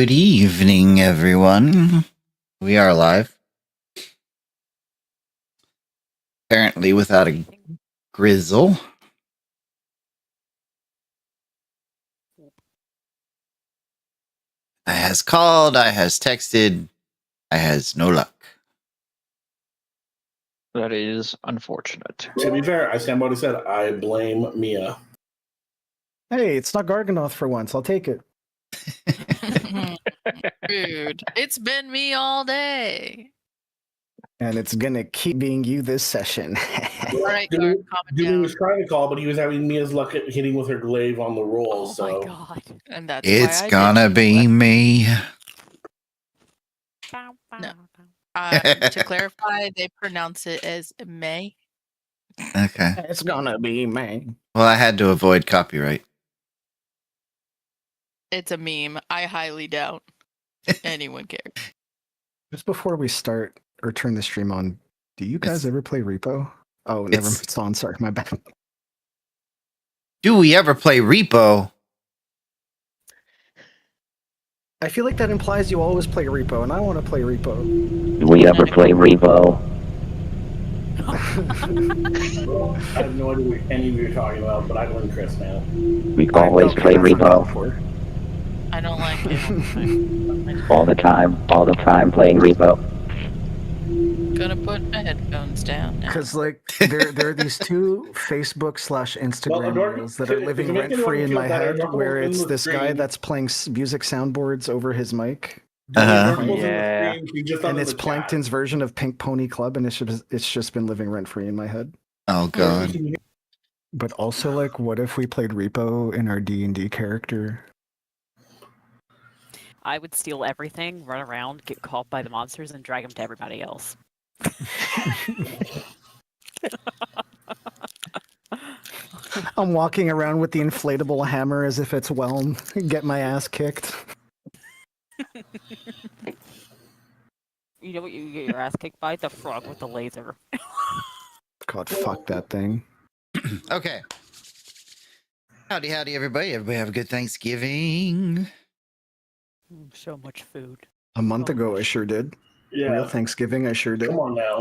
Good evening, everyone. We are live. Apparently without a Grizzle. I has called, I has texted, I has no luck. That is unfortunate. To be fair, I stand by what I said. I blame Mia. Hey, it's not Garganoth for once. I'll take it. Rude. It's been me all day. And it's gonna keep being you this session. All right, Dewey calm it down. was trying to call, but he was having Mia's luck at hitting with her glaive on the roll. Oh so my god. And that's It's why I gonna did be me. No. To clarify, they pronounce it as May. Okay. It's gonna be me. Well, I had to avoid copyright. It's a meme. I highly doubt anyone cares. Just before we start or turn the stream on, do you guys ever play Repo? Oh, never mind. It's on. Sorry, my bad. Do we ever play Repo? I feel like that implies you always play Repo, and I want to play Repo. Do we ever play Repo? I have no idea what any of you are talking about, but I blame Chris now. We always play Repo. I don't like it. All the time playing Repo. Gonna put my headphones down now. Because like there are these two Facebook/Instagram reels that are living rent free in my head, where it's this guy that's playing music soundboards over his mic. Yeah. And it's Plankton's version of Pink Pony Club, and it's just been living rent free in my head. Oh god. But also, like, what if we played Repo in our D&D character? I would steal everything, run around, get caught by the monsters, and drag them to everybody else. I'm walking around with the inflatable hammer as if it's Whelm, get my ass kicked. You know what you get your ass kicked by? The frog with the laser. God, fuck that thing. Okay. Howdy, everybody. Everybody have a good Thanksgiving. So much food. A month ago, I sure did. Yeah. Real Thanksgiving, I sure did. Come on now.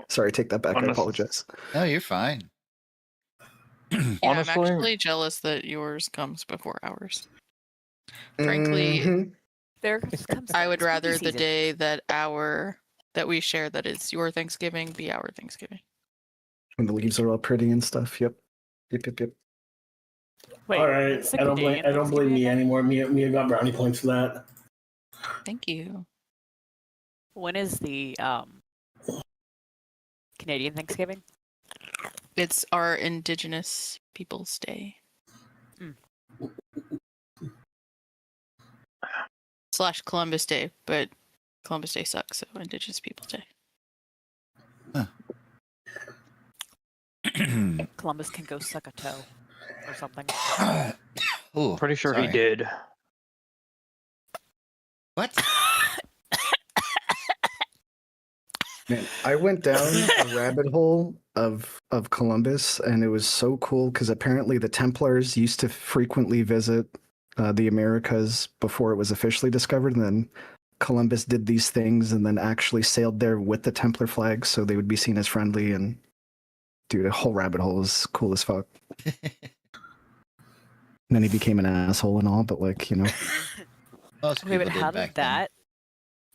Sorry, take that back. I apologize. No, you're fine. Yeah, Honestly- I'm actually jealous that yours comes before ours. Frankly, Mhm. There comes I would rather spooky the season. day that we share that is your Thanksgiving be our Thanksgiving. When the leaves are all pretty and stuff. Yep. Yep. Wait, All right. it's like I a don't day blame. in I don't blame Thanksgiving Mia again? anymore. Mia got brownie points for that. Thank you. When is the Canadian Thanksgiving? It's our Indigenous Peoples Day. / Columbus Day, but Columbus Day sucks, so Indigenous Peoples Day. Columbus can go suck a toe or something. Ooh, Pretty sure sorry. he did. What? Man, I went down a rabbit hole of Columbus, and it was so cool because apparently the Templars used to frequently visit the Americas before it was officially discovered, and then Columbus did these things and then actually sailed there with the Templar flag, so they would be seen as friendly. And dude, a whole rabbit hole is cool as fuck. And then he became an asshole and all, but like, you know. Most Wait, but people how back did that?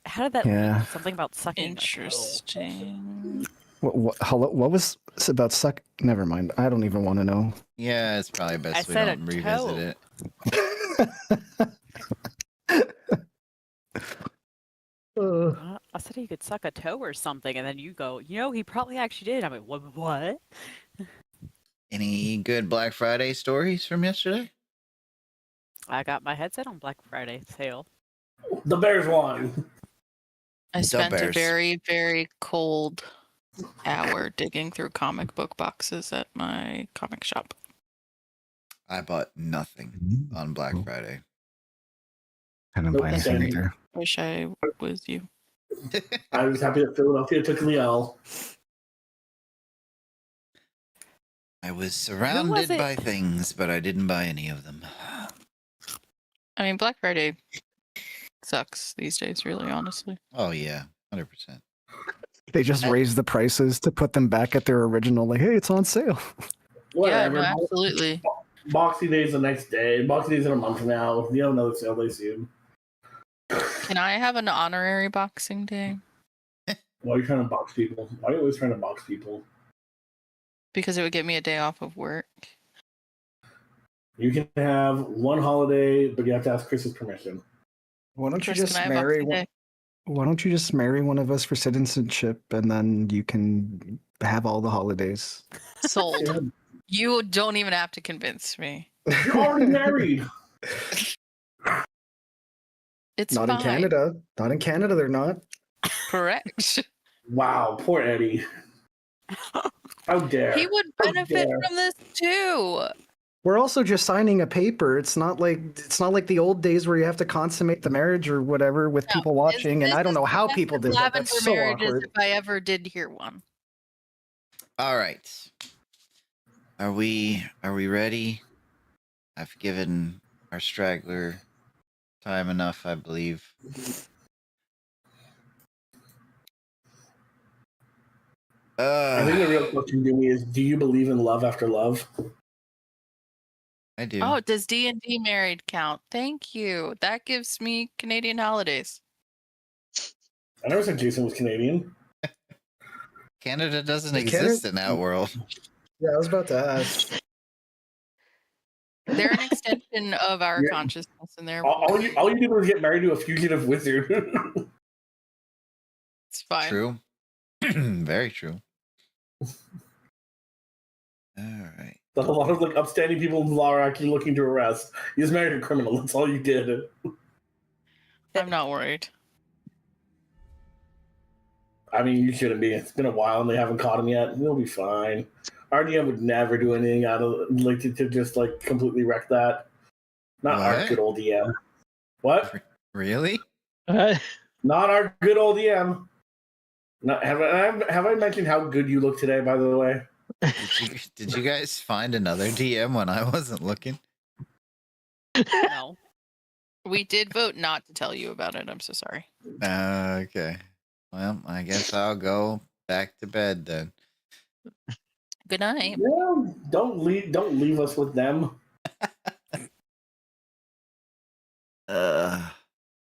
How did that? Yeah. Something about sucking. a toe. Interesting. What was this about suck? Never mind. I don't even want to know. Yeah, it's probably best I we said a don't revisit toe. it. I said he could suck a toe or something, and then you go, he probably actually did. I'm like, what? Any good Black Friday stories from yesterday? I got my headset on Black Friday sale. The Bears won. I spent a Bears. very, very cold hour digging through comic book boxes at my comic shop. I bought nothing on Black Friday. I didn't buy Nope, anything same. either. Wish I was you. I was happy that Philadelphia took the L. I was surrounded it? by things, but I didn't buy any of them. I mean, Black Friday sucks these days, really, honestly. Oh yeah, 100%. They just raise the prices to put them back at their original. Like, hey, it's on sale. Whatever. Yeah, no, absolutely. Boxing Day's the next day. Boxing Day's in a month from now. You don't know the sale day soon. Can I have an honorary Boxing Day? Why are you trying to box people? Why are you always trying to box people? Because it would get me a day off of work. You can have one holiday, but you have to ask Chris's permission. Why don't you Chris, just can I have marry? Boxing Day? Why don't you just marry one of us for citizenship, and then you can have all the holidays? Sold. You don't even have to convince me. You're already married. It's Not fine. in Canada. Not in Canada. They're not. Correct. Wow, poor Eddie. How dare. He would How benefit dare. from this too. We're also just signing a paper. It's not like the old days where you have to consummate the marriage or whatever with No, people watching. And I don't know how people did that. Lavender That's so marriages, awkward. if I ever did hear one. All right. Are we ready? I've given our straggler time enough, I believe. I think the real question to me is, do you believe in love after love? I do. Oh, does D&D married count? Thank you. That gives me Canadian holidays. I never said Jason was Canadian. Canada doesn't Canada- exist in that world. Yeah, I was about to ask. They're an extension of our Yeah. consciousness, and they're All you did was get married to a fugitive wizard. it's fine. True. Very true. All right. That a lot of like upstanding people in law are actually looking to arrest. You just married a criminal. That's all you did. I'm not worried. I mean, you shouldn't be. It's been a while and they haven't caught him yet. He'll be fine. RDM would never do anything out of like to just like completely wreck that. Not our What? good old DM. What? Really? Not our good old DM. Not, have I mentioned how good you look today? By the way, Did you guys find another DM when I wasn't looking? No. We did vote not to tell you about it. I'm so sorry. Okay. Well, I guess I'll go back to bed then. Good night. yeah, don't leave us with them.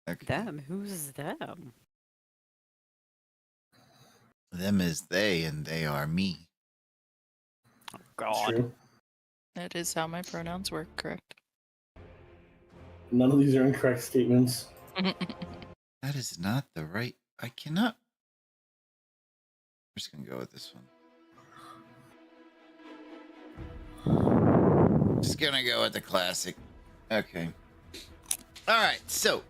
Okay. Them? Who's them? Them is they, and they are me. Oh, It's God. true. That is how my pronouns work, correct? None of these are incorrect statements. That is not the right. I cannot. I'm just gonna go with this one. Just gonna go with the classic. Okay. All right. So,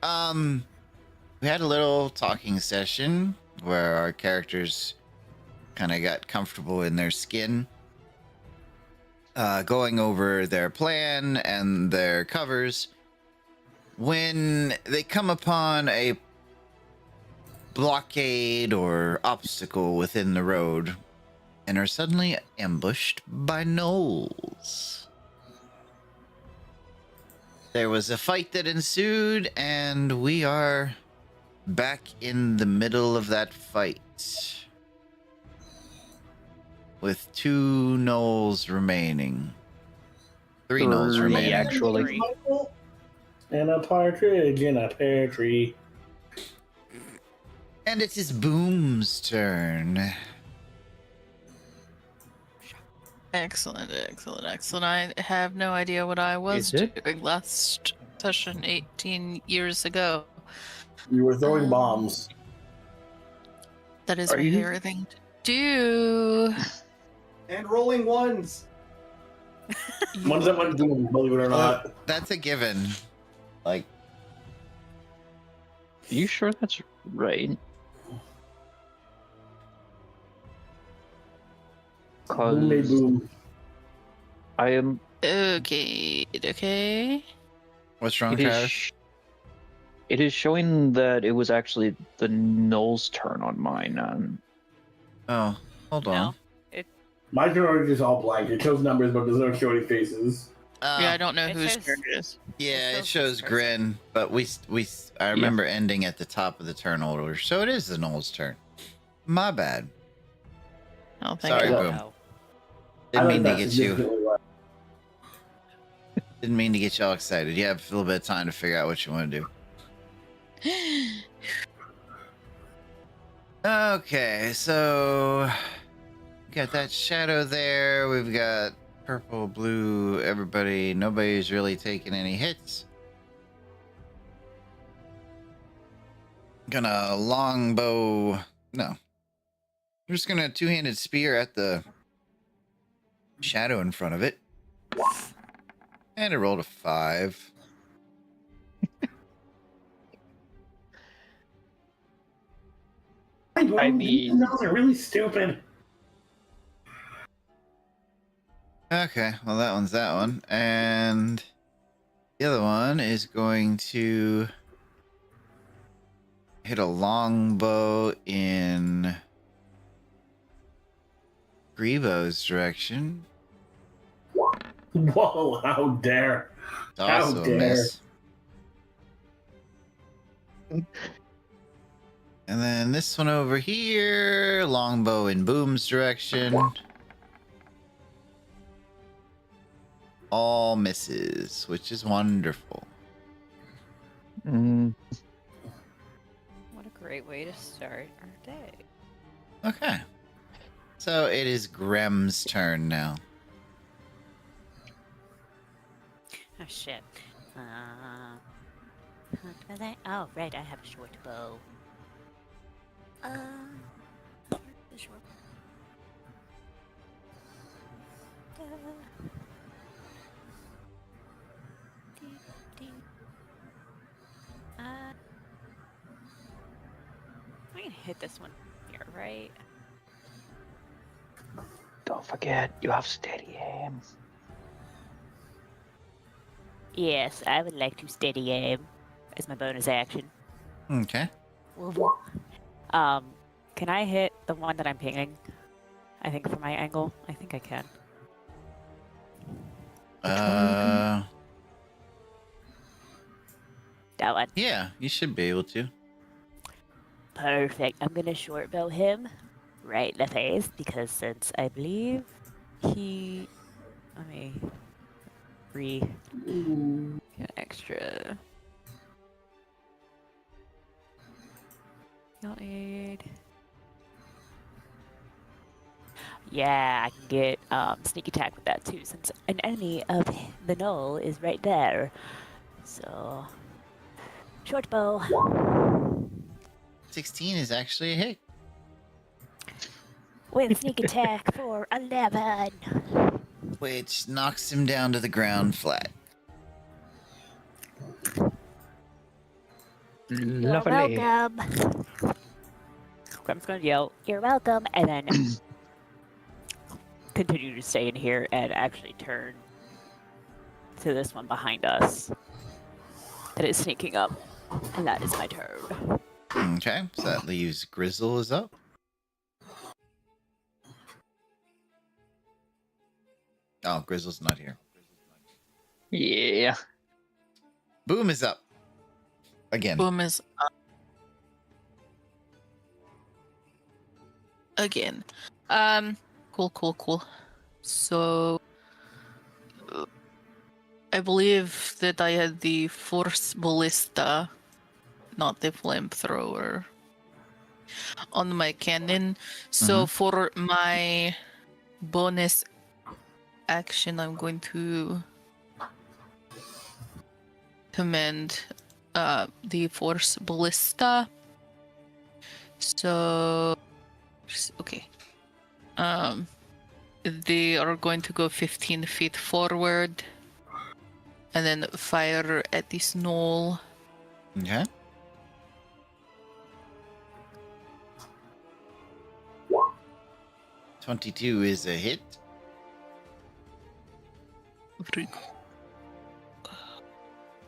we had a little talking session where our characters kind of got comfortable in their skin, going over their plan and their covers. When they come upon a blockade or obstacle within the road and are suddenly ambushed by gnolls. There was a fight that ensued, and we are back in the middle of that fight. With 2 gnolls remaining. 3 gnolls Three, remaining. actually. And a partridge in a pear tree. And it is Boom's turn. Excellent. I have no idea what I was Is it? doing last session 18 years ago. You were throwing bombs. That is Are my you- favorite thing to do. And rolling ones. Ones that went boom, believe it or not. That's a given. Like, You sure that's right? Boom, made boom. I am. Okay. what's wrong, It is, Travis? it is showing that it was actually the Null's turn on mine. Oh, hold on. No. My turn is just all blank. It shows numbers, but does not show any faces. Yeah, I don't know It whose says- turn it is. Yeah, It it shows shows this person. Grin, but I remember ending at the top of the turn order, so it is the Knoll's turn. My bad. I don't think Sorry, it- Boom. No. Didn't I like mean to that get you. significantly less. Didn't mean to get y'all excited. You have a little bit of time to figure out what you want to do. Okay, so got that shadow there. We've got purple, blue, everybody. Nobody's really taking any hits. Gonna longbow. No. I'm just gonna two-handed spear at the shadow in front of it. And I rolled a 5. I mean- those are really stupid. Okay, well that one's that one. And the other one is going to hit a longbow in Greebo's direction. Whoa! How dare! It's also a dare. miss. And then this one over here, longbow in Boom's direction. All misses, which is wonderful. Mm, What a great way to start our day. Okay. So it is Grem's turn now. Oh shit. What was I? Oh right, I have a short bow. The short. I can hit this one here, right? don't forget, you have steady aim. Yes, I would like to steady aim as my bonus action. Okay. Can I hit the one that I'm pinging? I think from my angle. I think I can. That one. Yeah, you should be able to. Perfect. I'm gonna short bow him right in the face because since I believe he. Let me get extra. You'll need. Yeah, I can get sneak attack with that too, since an enemy of the Knoll is right there. So, short bow. 16 is actually a hit. With sneak attack for 11. Which knocks him down to the ground flat. You're Lovely. welcome. I'm just gonna yell, "You're welcome," and then continue to stay in here and actually turn to this one behind us that is sneaking up, and that is my turn. Okay, so that leaves Grizzle is up. Oh, Grizzle's not here. Yeah. Boom is up. Again. Boom is up. Again. Cool. So I believe that I had the force ballista, not the flamethrower, on my cannon. So for my bonus action, I'm going to command the force ballista. So okay. They are going to go 15 feet forward and then fire at this knoll. Okay. $22 is a hit.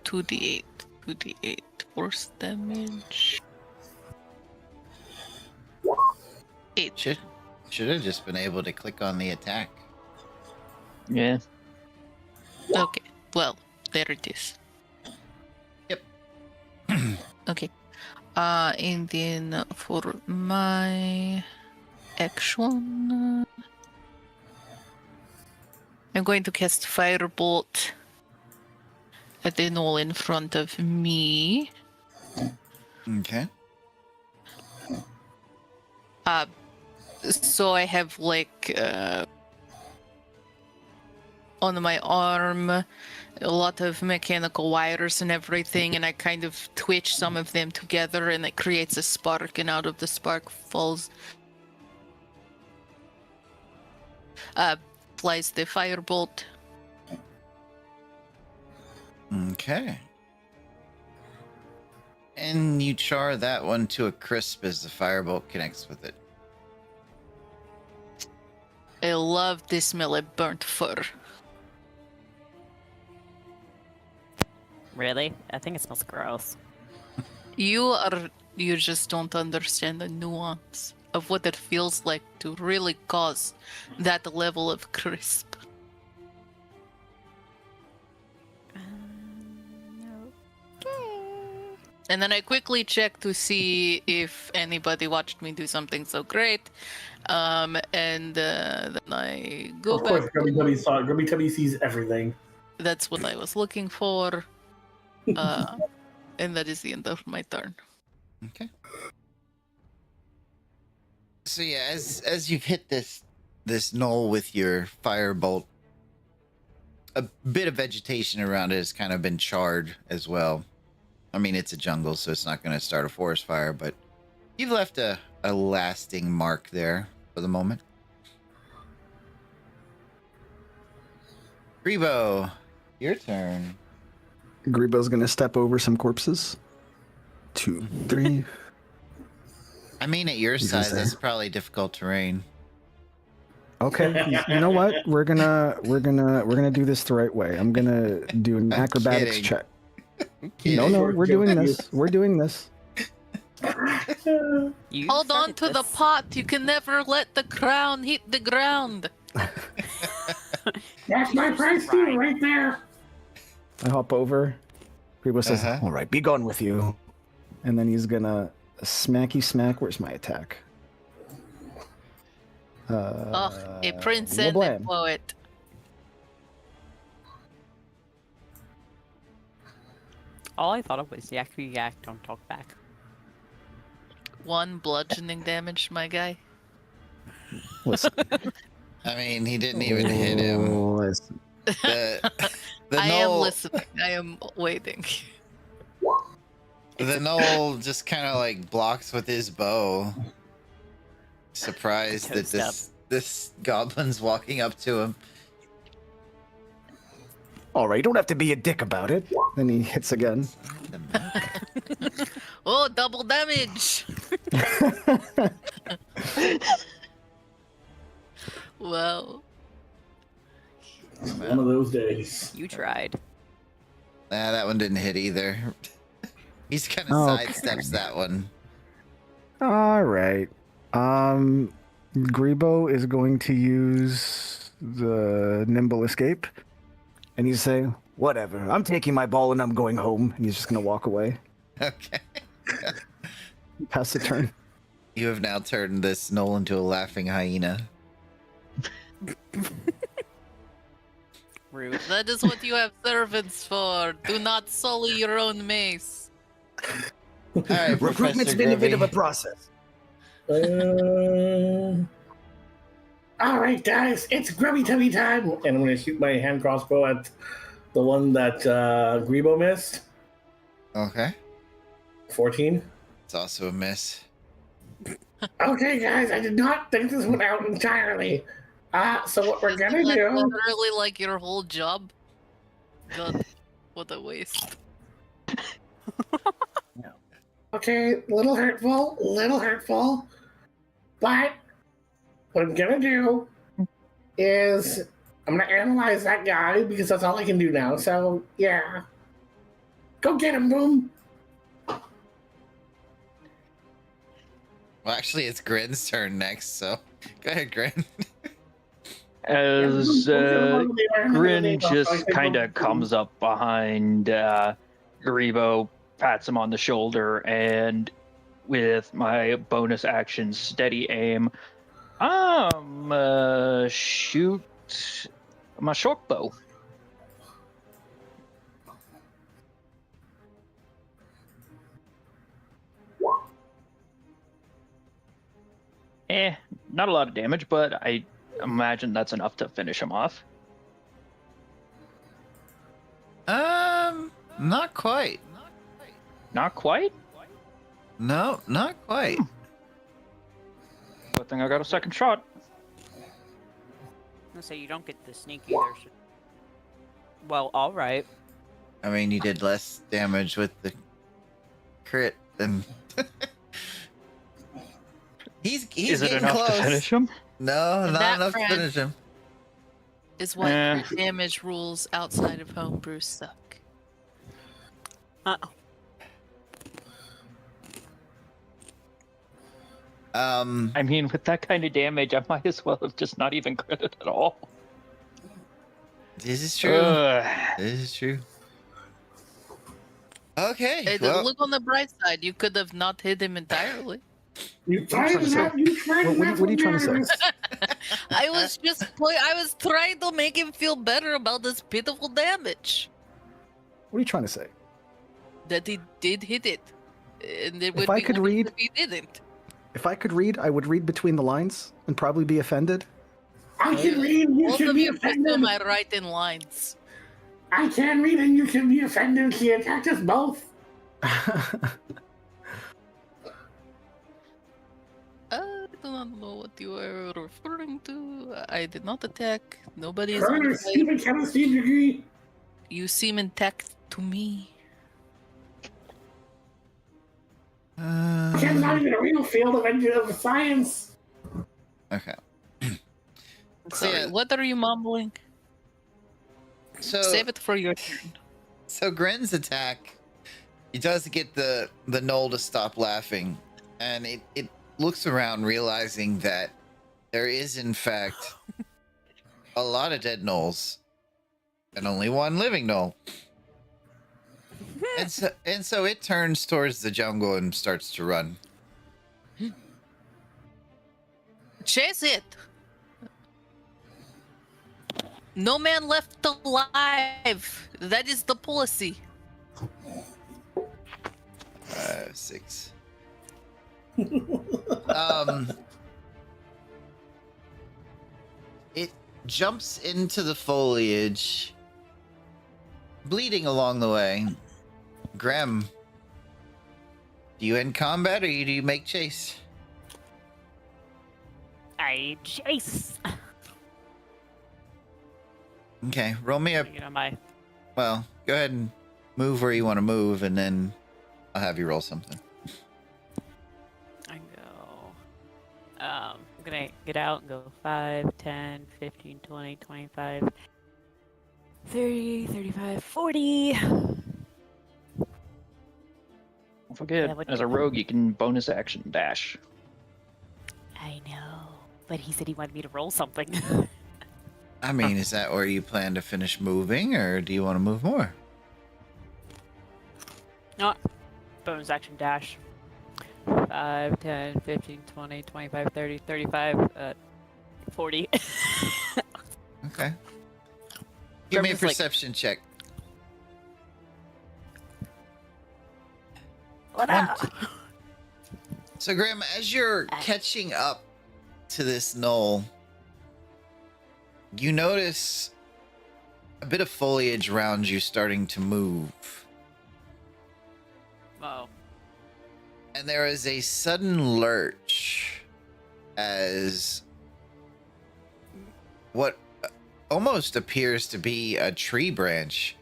2d8 force damage. 8. Should have just been able to click on the attack. Yeah. Okay, well, there it is. Yep. Okay. And then for my action, I'm going to cast Firebolt at the knoll in front of me. Okay. So I have like on my arm a lot of mechanical wires and everything, and I kind of twitch some of them together and it creates a spark, and out of the spark falls flies the firebolt. Okay. And you char that one to a crisp as the firebolt connects with it. I love the smell of burnt fur. Really? I think it smells gross. You just don't understand the nuance of what it feels like to really cause that level of crisp. And then I quickly check to see if anybody watched me do something so great. And then I go Of back. course, Grubby Tubby saw it. Grubby Tubby sees everything. That's what I was looking for. And that is the end of my turn. Okay. So yeah, as you've hit this knoll with your firebolt, a bit of vegetation around it has kind of been charred as well. I mean, it's a jungle, so it's not going to start a forest fire, but you've left a lasting mark there for the moment. Greebo, your turn. Greebo's gonna step over some corpses. 2, 3. I mean, at your He's size, there. that's probably difficult terrain. Okay, you know what? We're gonna do this the right way. I'm gonna do an I'm acrobatics kidding. check. Kidding. No, we're doing this. We're doing this. You Hold on started to the this. pot. You can never let the crown hit the ground. That's my price too, right there. I hop over. Greebo says, Uh-huh. "All right, be gone with you." And then he's gonna smacky smack. Where's my attack? A prince and a blam. poet. All I thought of was yak, don't talk back. 1 bludgeoning damage, my guy. Listen, I mean, he didn't even hit him. Listen. The I am knoll, listening. I am waiting. the knoll just kind of like blocks with his bow. Surprised that Toast this goblin's walking up to him. All right, you don't have to be a dick about it. Then he hits again. Oh, double damage! Well, One of those days. You tried. Nah, that one didn't hit either. He's kind of Okay. sidesteps that one. All right. Greebo is going to use the nimble escape, and he's saying, "Whatever. I'm taking my ball and I'm going home." And he's just gonna walk away. Okay. Pass the turn. You have now turned this knoll into a laughing hyena. Rude. that is what you have servants for. Do not sully your own mace. All right, Recruitment's Professor been a bit of a Grubby. process. All right, guys, it's Grubby Tubby time, and I'm going to shoot my hand crossbow at the one that Greebo missed. Okay. 14. It's also a miss. Okay, guys, I did not think this one out entirely. So what we're gonna Isn't that do? literally like your whole job? God, what a waste. Okay, little hurtful. But what I'm gonna do is I'm gonna analyze that guy because that's all I can do now. So yeah, go get him, Boom. Well, actually, it's Grin's turn next, so go ahead, Grin. as Grin just Like, kind of comes up behind Greebo, pats him on the shoulder, and with my bonus action steady aim, shoot my short bow. Not a lot of damage, but I imagine that's enough to finish him off. Not quite. Not quite? No, not quite. Good thing I got a second shot. I'll say you don't get the sneak either. So... Well, all right. I mean, you did less damage with the crit than. he's Is it getting enough close. to finish him? No, And not that enough to friend- finish him. Is why crit damage rules outside of homebrew suck. I mean, with that kind of damage, I might as well have just not even critted at all. This is true. This is true. Okay. Hey, well, look on the bright side. You could have not hit him entirely. You tried that. You tried that. What are you trying to say? I was I was trying to make him feel better about this pitiful damage. What are you trying to say? That he did hit it. And it would I be could worse read- if he didn't. If I could read, I would read between the lines and probably be offended. I can read. You Both should of be you offended. am I right in lines? I can read, and you should be offended. She attacked us both. I do not know what you are referring to. I did not attack. Nobody is Her on and her site. stupid chemistry degree. You seem intact to me. Ken's not even a real field of science. okay. Sorry, yeah. what are you mumbling? So Save it for your turn. So Grin's attack, he does get the knoll to stop laughing, and it looks around, realizing that there is in fact a lot of dead gnolls, and only one living gnoll. And so it turns towards the jungle and starts to run. Chase it! No man left alive. That is the policy. 6. It jumps into the foliage, bleeding along the way. Grem, do you end combat or do you make chase? I chase. Okay, roll me a. You know my. Well, go ahead and move where you want to move, and then I'll have you roll something. I go. I'm gonna get out and go 5, 10, 15, 20, 25, 30, 35, 40. Don't forget, Yeah, what- as a rogue, you can bonus action dash. I know, but he said he wanted me to roll something. I mean, is that where you plan to finish moving, or do you want to move more? No, bonus action dash. 5, 10, 15, 20, 25, 30, 35, 40. Okay. Give me a Grem's like- perception check. What One, up? So, Graham, as you're catching up to this knoll, you notice a bit of foliage around you starting to move. Oh. And there is a sudden lurch as what almost appears to be a tree branch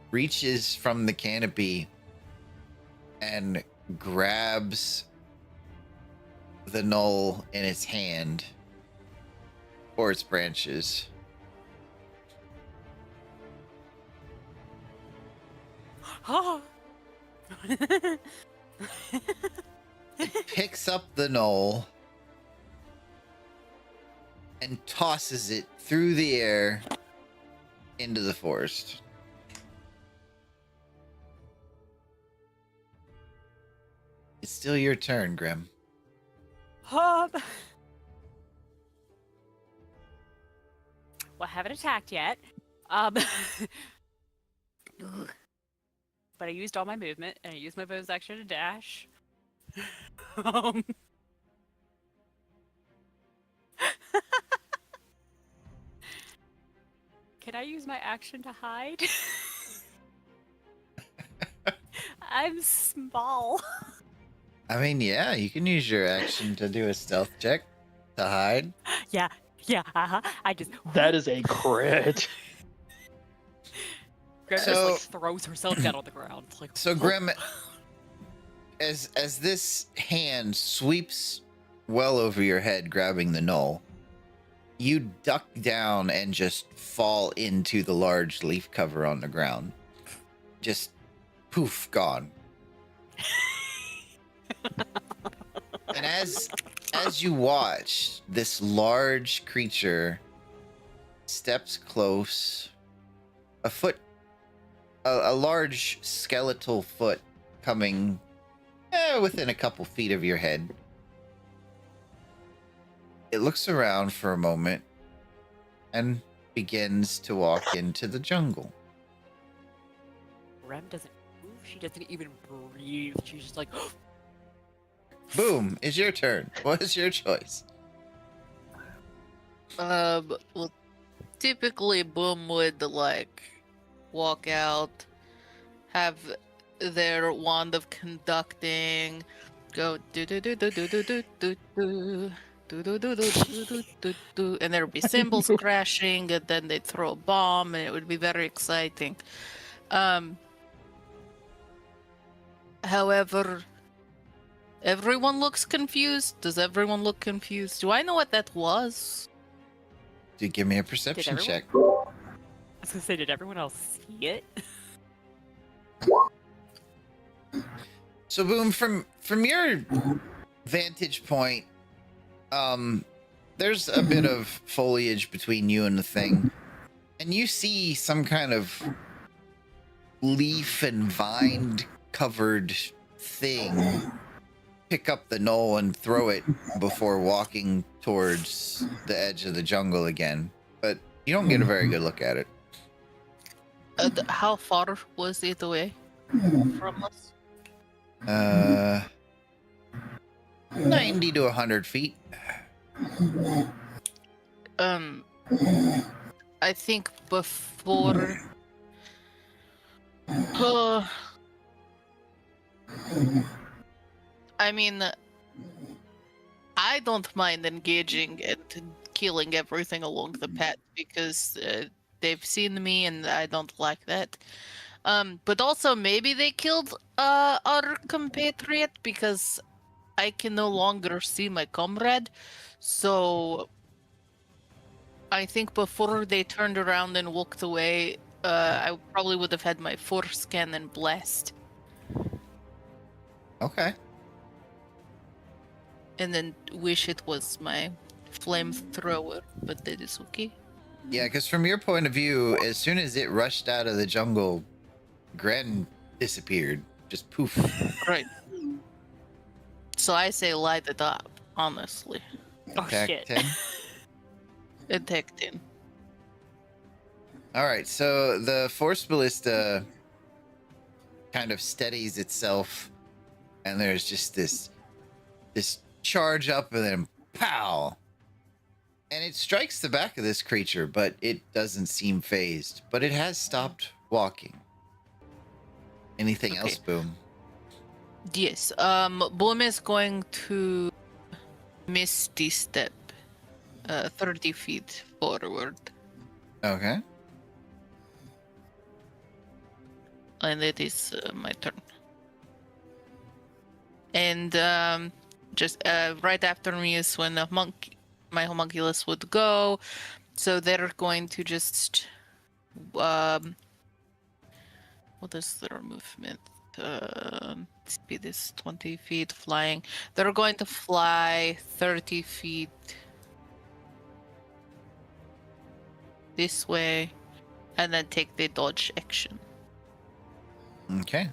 reaches from the canopy and grabs the knoll in its hand or its branches. Oh. It picks up the knoll and tosses it through the air into the forest. It's still your turn, Grem. Well, I haven't attacked yet. But I used all my movement, and I used my bonus action to dash. um, Can I use my action to hide? I'm small. I mean, yeah, you can use your action to do a stealth check to hide. Yeah, I just. That is a crit. Grem So- just like throws herself down on the ground. Like, So, Grem, as this hand sweeps well over your head, grabbing the knoll, you duck down and just fall into the large leaf cover on the ground. Just poof, gone. And as you watch, this large creature steps close, a large skeletal foot coming within a couple feet of your head. It looks around for a moment and begins to walk into the jungle. Rem doesn't move. She doesn't even breathe. She's just like. Boom, it's your turn. What is your choice? Well, typically Boom would like walk out, have their wand of conducting, go do do do do do do do do do. Do, do, do, do, do, do, do, do, and there would be cymbals crashing, and then they'd throw a bomb, and it would be very exciting. However, everyone looks confused. Does everyone look confused? Do I know what that was? Do you give me a perception everyone- check? I was gonna say, did everyone else see it? So, Boom, from your vantage point, there's a bit of foliage between you and the thing, and you see some kind of leaf and vine covered thing pick up the knoll and throw it before walking towards the edge of the jungle again. But you don't get a very good look at it. How far was it away from us? 90 to 100 feet. I think before. I mean, I don't mind engaging and killing everything along the path because they've seen me and I don't like that. But also maybe they killed our compatriot because I can no longer see my comrade. So I think before they turned around and walked away, I probably would have had my force cannon blast. Okay. And then wish it was my flamethrower, but that is okay. Yeah, because from your point of view, as soon as it rushed out of the jungle, Gren disappeared. Just poof. Right. So I say light it up, honestly. Oh Attack shit. 10. Attack 10. All right, so the force ballista kind of steadies itself, and there's just this charge up, and then pow, and it strikes the back of this creature, but it doesn't seem phased. But it has stopped walking. Anything Okay. else, Boom? Yes. Boom is going to misty step 30 feet forward. Okay. And it is my turn. And just right after me is when my homunculus would go. So they're going to just what is their movement? Speed is 20 feet flying. They're going to fly 30 feet this way, and then take the dodge action. Okay.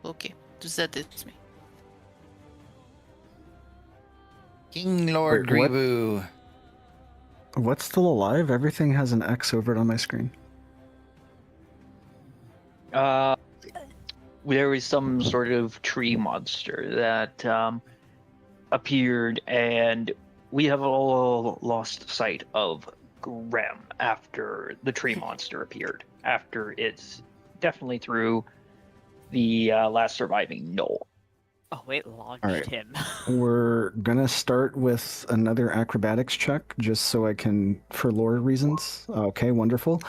Okay, does that hit me? King Lord Wait, what? Greebo. What's still alive? Everything has an X over it on my screen. There was some sort of tree monster that appeared, and we have all lost sight of Grem after the tree monster appeared. After it's definitely through the last surviving knoll. Oh, it launched All right. him. We're gonna start with another acrobatics check, just so I can, for lore reasons. Okay, wonderful.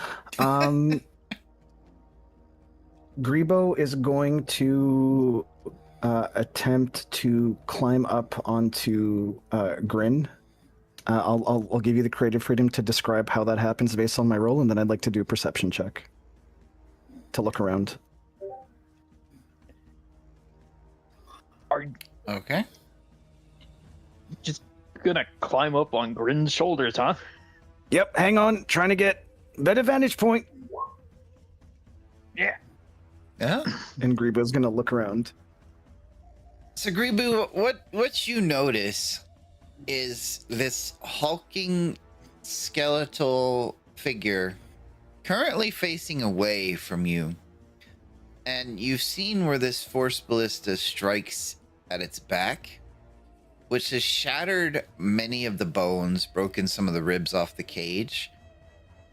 Greebo is going to attempt to climb up onto Grin. I'll give you the creative freedom to describe how that happens based on my roll, and then I'd like to do a perception check to look around. Are Okay. just gonna climb up on Grin's shoulders, huh? Yep, hang on, trying to get better vantage point. Yeah. Yeah. And Greebo's gonna look around. So Greebo, what you notice is this hulking skeletal figure currently facing away from you. And you've seen where this force ballista strikes at its back, which has shattered many of the bones, broken some of the ribs off the cage.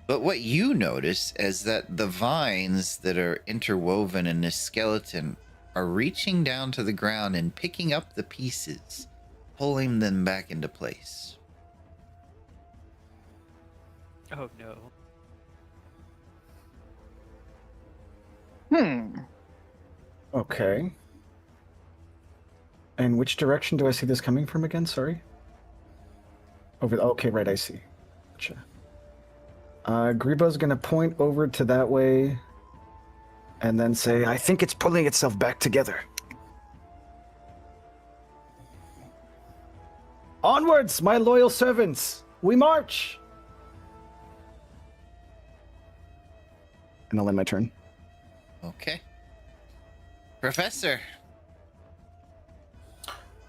But what you notice is that the vines that are interwoven in this skeleton are reaching down to the ground and picking up the pieces, pulling them back into place. Oh no. Okay. And which direction do I see this coming from again? Sorry. Over. Okay, right. I see. Gotcha. Greebo's gonna point over to that way, and then say, "I think it's pulling itself back together." Onwards, my loyal servants! We march! And I'll end my turn. Okay. Professor.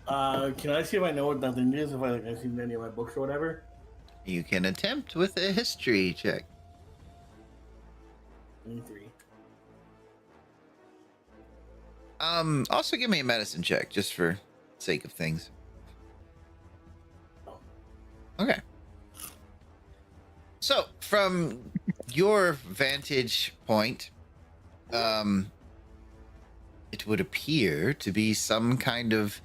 Can I see if I know what that thing is? If I've seen any of my books or whatever? You can attempt with a history check. 3. Also give me a medicine check, just for sake of things. Okay. So, from your vantage point, it would appear to be some kind of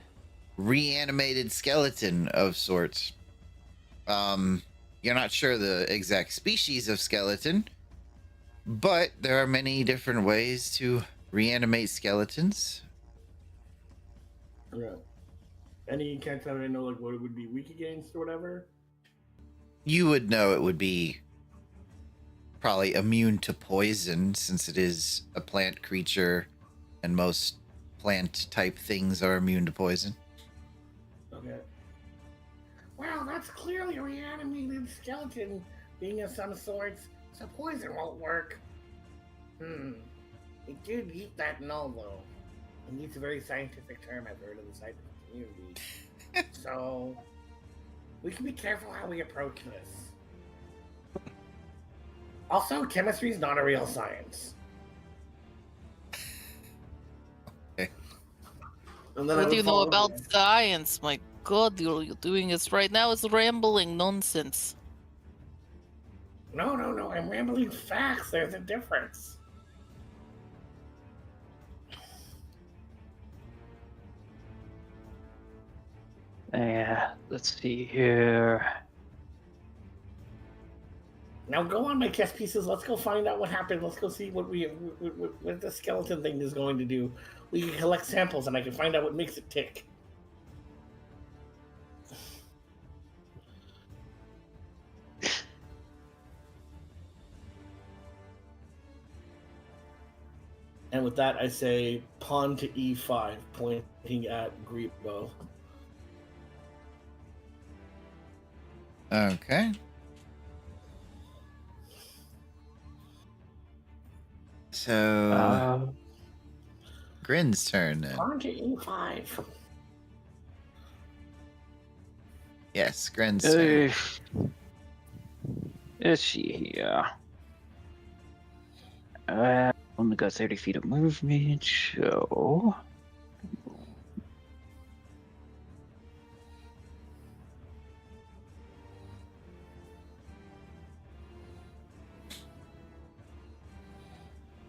reanimated skeleton of sorts. You're not sure the exact species of skeleton, but there are many different ways to reanimate skeletons. Yeah. Any cats that I know, like what it would be weak against or whatever? You would know it would be probably immune to poison, since it is a plant creature, and most plant type things are immune to poison. Okay. Well, that's clearly a reanimated skeleton being of some sorts, so poison won't work. It did eat that null, though. And it's a very scientific term I've heard in the scientific community. So, we can be careful how we approach this. Also, chemistry is not a real science. Okay. And then What do you know about science? My god, you're doing this right now is rambling nonsense. No, I'm rambling facts. There's a difference. Yeah, let's see here. Now go on my chess pieces. Let's go find out what happened. Let's go see what what the skeleton thing is going to do. We can collect samples, and I can find out what makes it tick. And with that, I say pawn to e5, pointing at Greebo. Okay. So Grin's turn then. On to E5. Yes, Grin's turn. Is she here? Only got 30 feet of movement, so.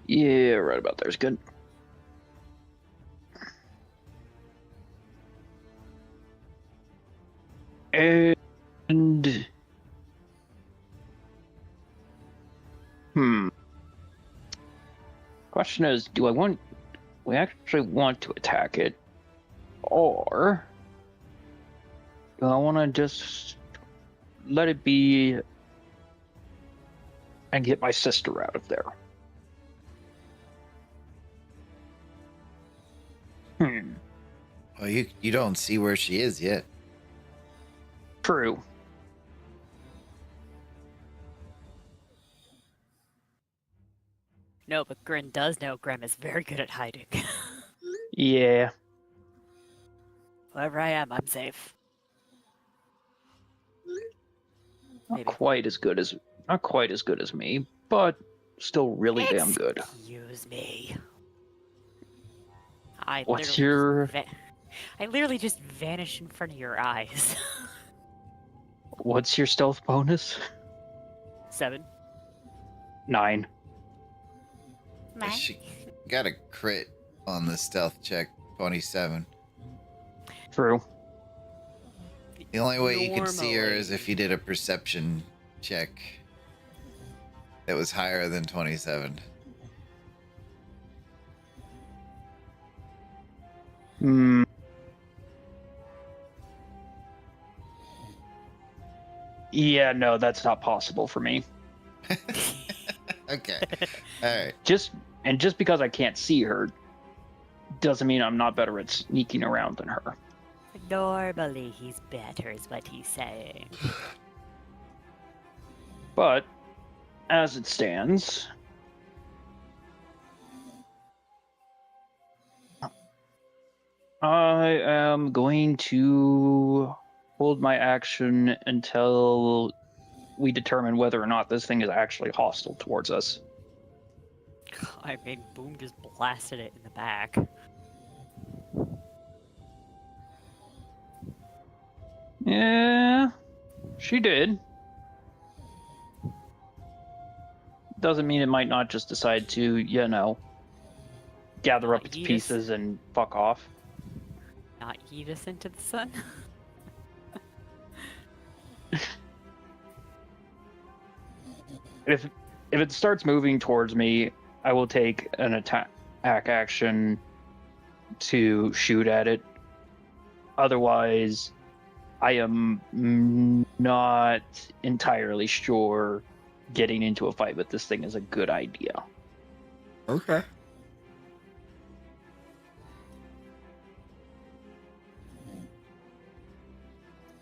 Yeah, right about there's good. And question is, we actually want to attack it, or do I want to just let it be and get my sister out of there? Well, you don't see where she is yet. True. No, but Grin does know Grem is very good at hiding. Yeah. Wherever I am, I'm safe. Not Maybe. quite as good as me, but still really damn good. Excuse me. I What's literally your I literally just vanish in front of your eyes. What's your stealth bonus? 7. 9. She got a crit on the stealth check, 27. True. The only way you could see her is if you did a perception check that was higher than 27. Yeah, no, that's not possible for me. Okay. All right. Just because I can't see her doesn't mean I'm not better at sneaking around than her. Normally he's better, is what he's saying. But as it stands, I am going to hold my action until we determine whether or not this thing is actually hostile towards us. I mean, Boom just blasted it in the back. Yeah, she did. Doesn't mean it might not just decide to, gather up its Yeet us. pieces and fuck off. Not yeet us into the sun. If it starts moving towards me, I will take an attack action to shoot at it. Otherwise, I am not entirely sure getting into a fight with this thing is a good idea. Okay.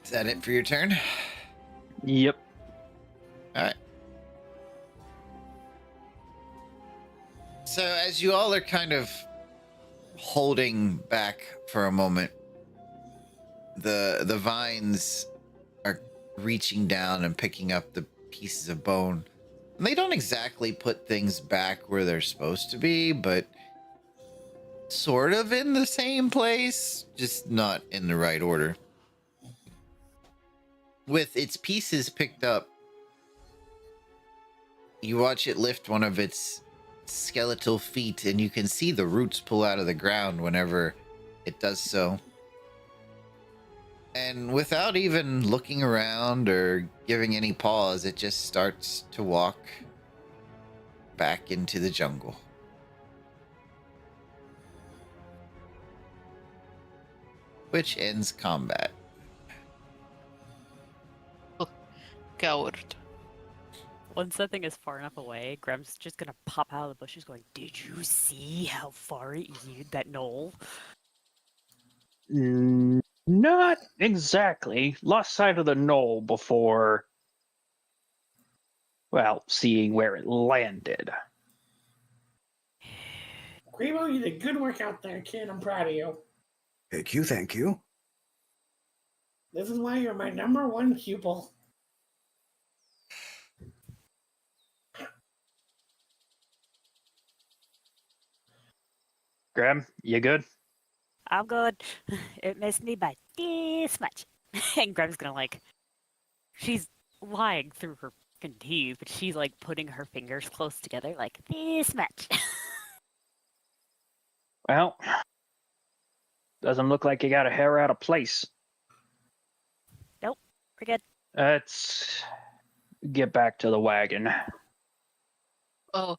Is that it for your turn? Yep. All right. So as you all are kind of holding back for a moment, the vines are reaching down and picking up the pieces of bone. And they don't exactly put things back where they're supposed to be, but sort of in the same place, just not in the right order. With its pieces picked up, you watch it lift one of its skeletal feet, and you can see the roots pull out of the ground whenever it does so. And without even looking around or giving any pause, it just starts to walk back into the jungle. Which ends combat. Coward. Once that thing is far enough away, Grem's just gonna pop out of the bushes going, "Did you see how far it yeeted that knoll?" Not exactly. Lost sight of the knoll before, seeing where it landed. Greebo, you did good work out there, kid. I'm proud of you. Thank you, thank you. This is why you're my #1 pupil. Grem, you good? I'm good. It missed me by this much. And Grem's gonna like, she's lying through her fucking teeth, but she's like putting her fingers close together like this much. Well, doesn't look like you got a hair out of place. Nope, we're good. Let's get back to the wagon. Oh,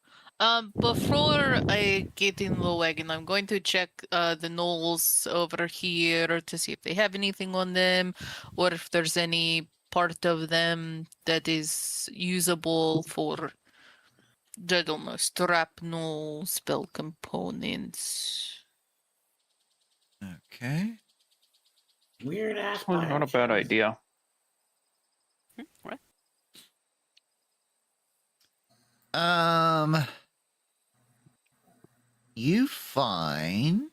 before I get in the wagon, I'm going to check the knolls over here to see if they have anything on them, or if there's any part of them that is usable for, I don't know, strapnel spell components. Okay. Weird ass. Well, not a bad biochemist. idea. What? You find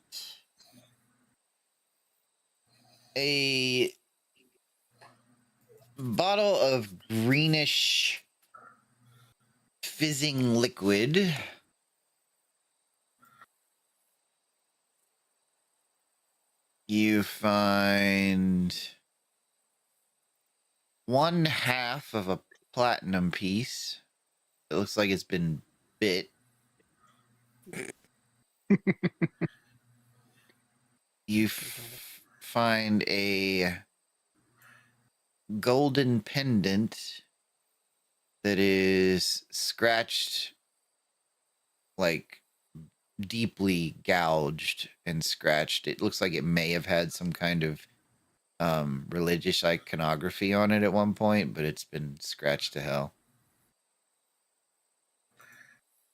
a bottle of greenish fizzing liquid. You find 1/2 of a platinum piece. It looks like it's been bit. You find a golden pendant that is scratched, like deeply gouged and scratched. It looks like it may have had some kind of religious iconography on it at one point, but it's been scratched to hell.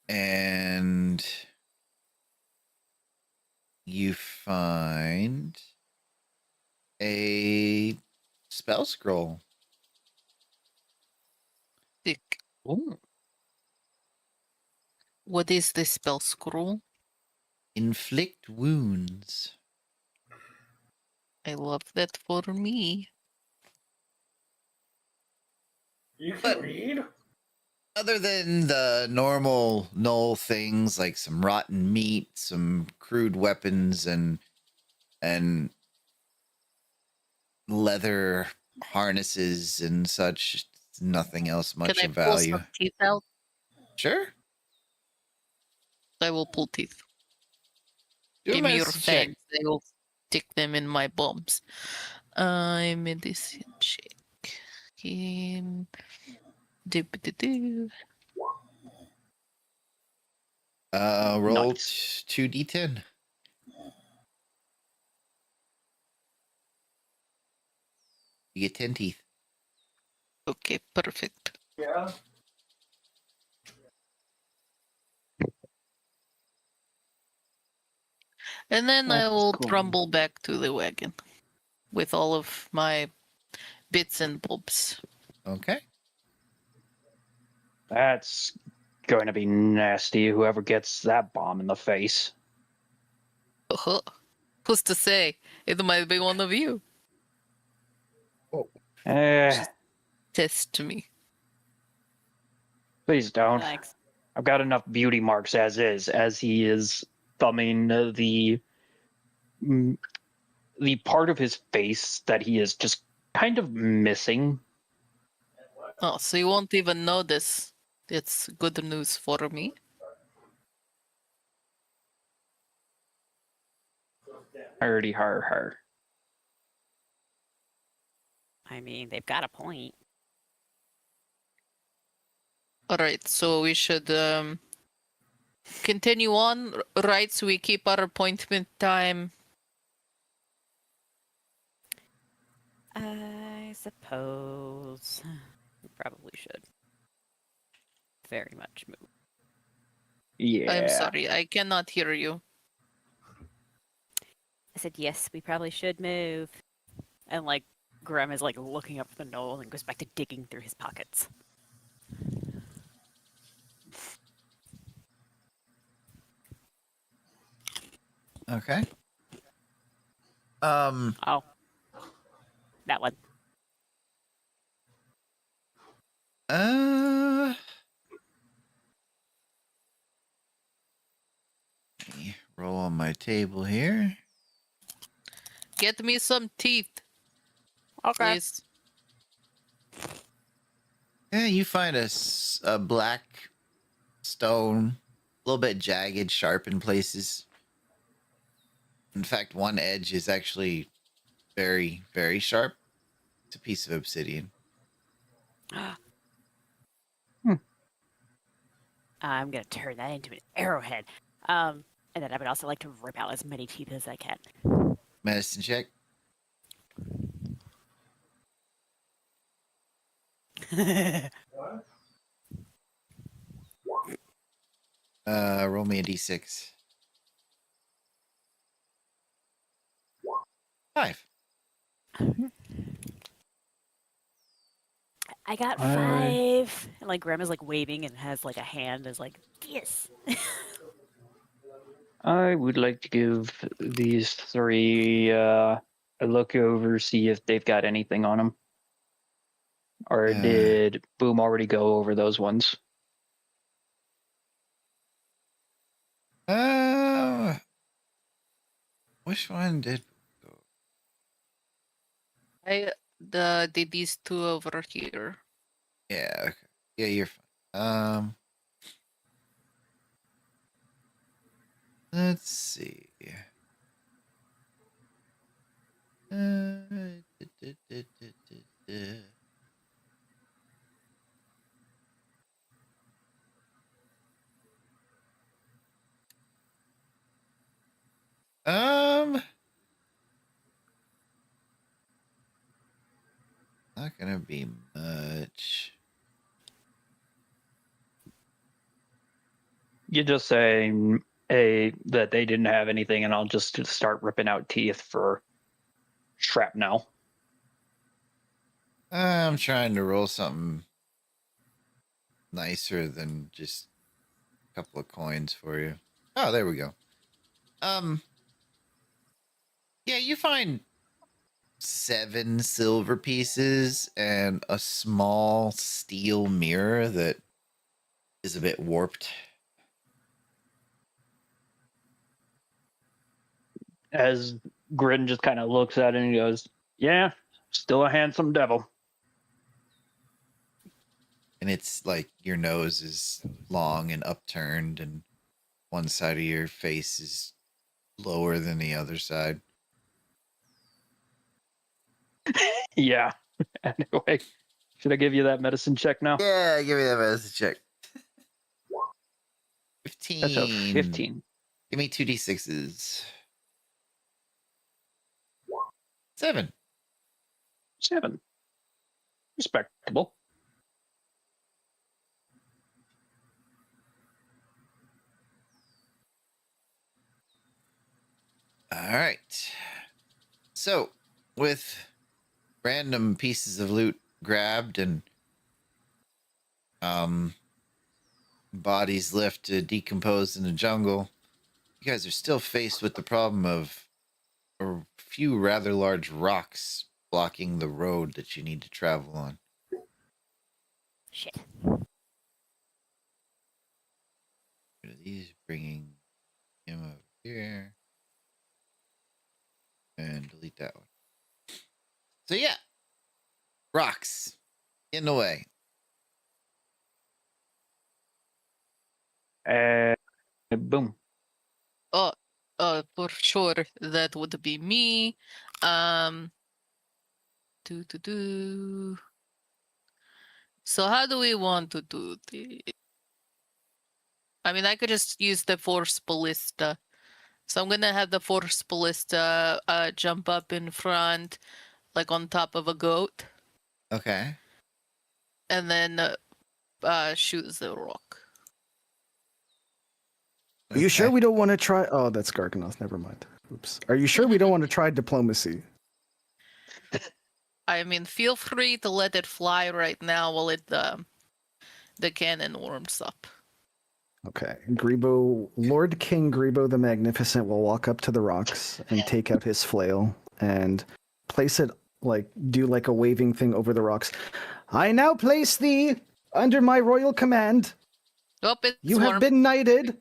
And you find a spell scroll. Sick. Ooh. What is this spell scroll? Inflict wounds. I love that for me. You can But- read? Other than the normal null things like some rotten meat, some crude weapons, and leather harnesses and such, nothing else much Can I of pull value. some teeth out? Sure. I will pull teeth. Do a Give me your medicine check. fangs. I will stick them in my bombs. Medicine check. Do. Roll Nice. 2d10. You get 10 teeth. Okay, perfect. Yeah. And then I That's will cool. trundle back to the wagon with all of my bits and bobs. Okay. That's going to be nasty, whoever gets that bomb in the face. Who's to say? It might be one of you. Test me. Please don't. Thanks. I've got enough beauty marks as is, as he is thumbing the part of his face that he is just kind of missing. Oh, so you won't even notice. It's good news for me. Hardy har. I mean, they've got a point. Alright, so we should continue on, right? So we keep our appointment time. I suppose we probably should. Very much move. Yeah. I'm sorry, I cannot hear you. I said yes, we probably should move. And like Grem is like looking up the knoll and goes back to digging through his pockets. Okay. Oh, that one. Let me roll on my table here. Get me some teeth, Okay. please. Yeah, you find a black stone, a little bit jagged, sharp in places. In fact, one edge is actually very, very sharp. It's a piece of obsidian. I'm gonna turn that into an arrowhead. And then I would also like to rip out as many teeth as I can. Medicine check. Roll me a d6. 5. I got I- 5. And like Grandma's like waving and has like a hand as like yes. I would like to give these 3 a look over, see if they've got anything on them. Or did Boom already go over those ones? Which one did? Did these two over here. Yeah. Okay. Yeah, you're fine. Let's see. Uh, Not gonna be much. You just say that they didn't have anything, and I'll just start ripping out teeth for shrapnel. I'm trying to roll something nicer than just a couple of coins for you. Oh, there we go. Yeah, you find 7 silver pieces and a small steel mirror that is a bit warped. As Grin just kind of looks at it and he goes, "Yeah, still a handsome devil." And it's like your nose is long and upturned, and one side of your face is lower than the other side. Yeah. Anyway, should I give you that medicine check now? Yeah, give me that medicine check. 15. That's a 15. Give me 2d6s. 7. 7. Respectable. All right. So, with random pieces of loot grabbed and bodies left to decompose in the jungle, you guys are still faced with the problem of a few rather large rocks blocking the road that you need to travel on. Shit. What are these bringing him over here? And delete that one. So yeah, rocks in the way. Boom. For sure, that would be me. So how do we want to do this? I mean, I could just use the force ballista. So I'm gonna have the force ballista jump up in front, like on top of a goat, Okay. and then shoot the rock. Are you sure we don't want to try? Oh, that's Garganoth. Never mind. Oops. Are you sure we don't want to try diplomacy? I mean, feel free to let it fly right now while the cannon warms up. Okay. Lord King Greebo the Magnificent will walk up to the rocks and take out his flail and place it do a waving thing over the rocks. I now place thee under my royal command. Oh, it's You warm. have been knighted,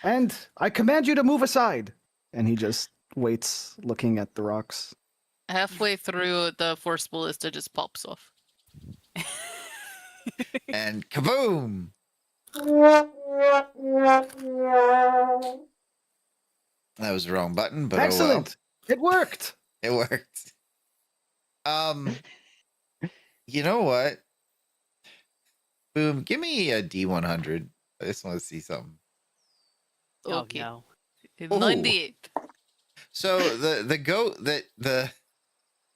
and I command you to move aside. And he just waits, looking at the rocks. Halfway through, the force ballista just pops off. And kaboom! That was the wrong button, but Excellent. It worked. oh well. It worked. You know what? Boom, give me a D100. I just want to see something. Okay. Oh, 98. So the goat that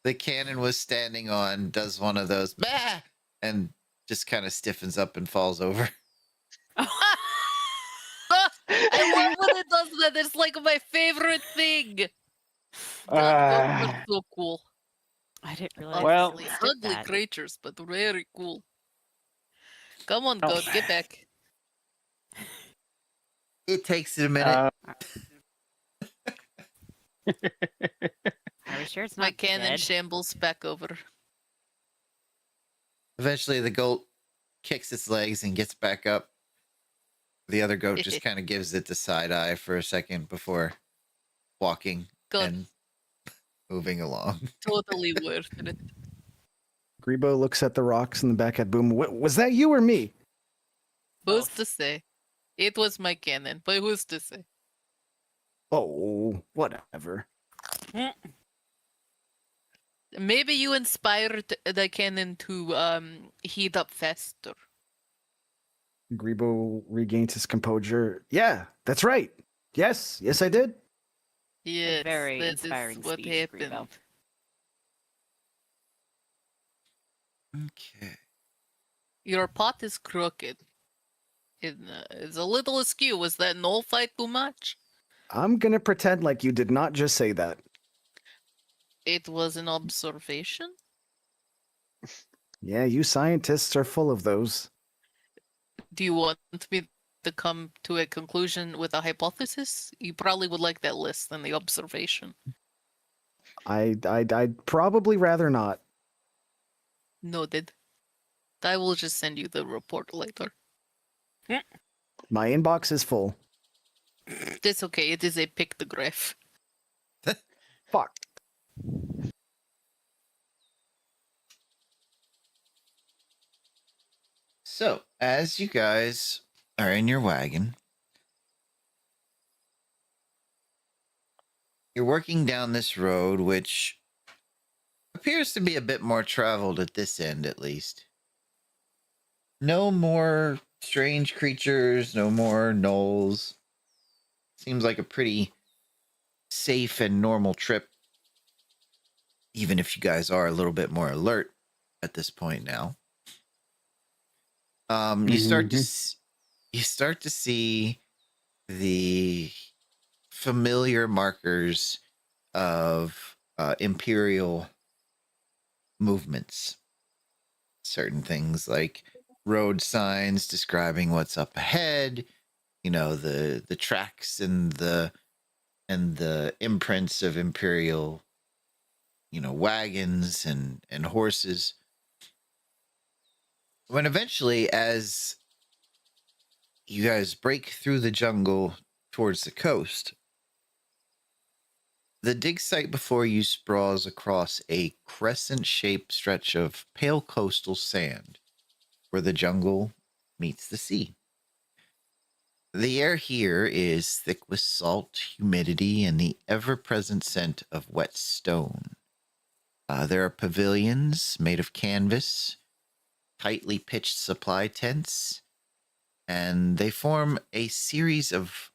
the cannon was standing on does one of those bah! And just kind of stiffens up and falls over. I love when it does that. It's like my favorite thing. Goats are so cool. I didn't realize. Well- it Honestly, did ugly that. creatures, but very cool. Come on, Oh. goat, get back. It takes it a minute. Are we sure it's My not cannon dead? shambles back over. Eventually, the goat kicks its legs and gets back up. The other goat just kind of gives it the side eye for a second before walking Good. and moving along. Totally worth it. Greebo looks at the rocks in the back at Boom. Was that you or me? Who's Both. to say? It was my cannon, but who's to say? Oh, whatever. Maybe you inspired the cannon to heat up faster. Greebo regains his composure. Yeah, that's right. Yes, I did. Yes, very that is inspiring what speech, happened. Greebo. Okay. Your pot is crooked. It's a little askew. Was that null fight too much? I'm gonna pretend like you did not just say that. It was an observation. Yeah, you scientists are full of those. Do you want me to come to a conclusion with a hypothesis? You probably would like that less than the observation. I'd probably rather not. Noted. I will just send you the report later. My inbox is full. That's okay. It is a pictograph. Fuck. So, as you guys are in your wagon, you're working down this road, which appears to be a bit more traveled at this end, at least. No more strange creatures, no more gnolls. Seems like a pretty safe and normal trip, even if you guys are a little bit more alert at this point now. You start to see the familiar markers of imperial movements. Certain things like road signs describing what's up ahead, you know, the tracks and the imprints of imperial, you know, wagons and horses. When eventually, as you guys break through the jungle towards the coast, the dig site before you sprawls across a crescent-shaped stretch of pale coastal sand where the jungle meets the sea. The air here is thick with salt, humidity, and the ever-present scent of wet stone. There are pavilions made of canvas, tightly pitched supply tents, and they form a series of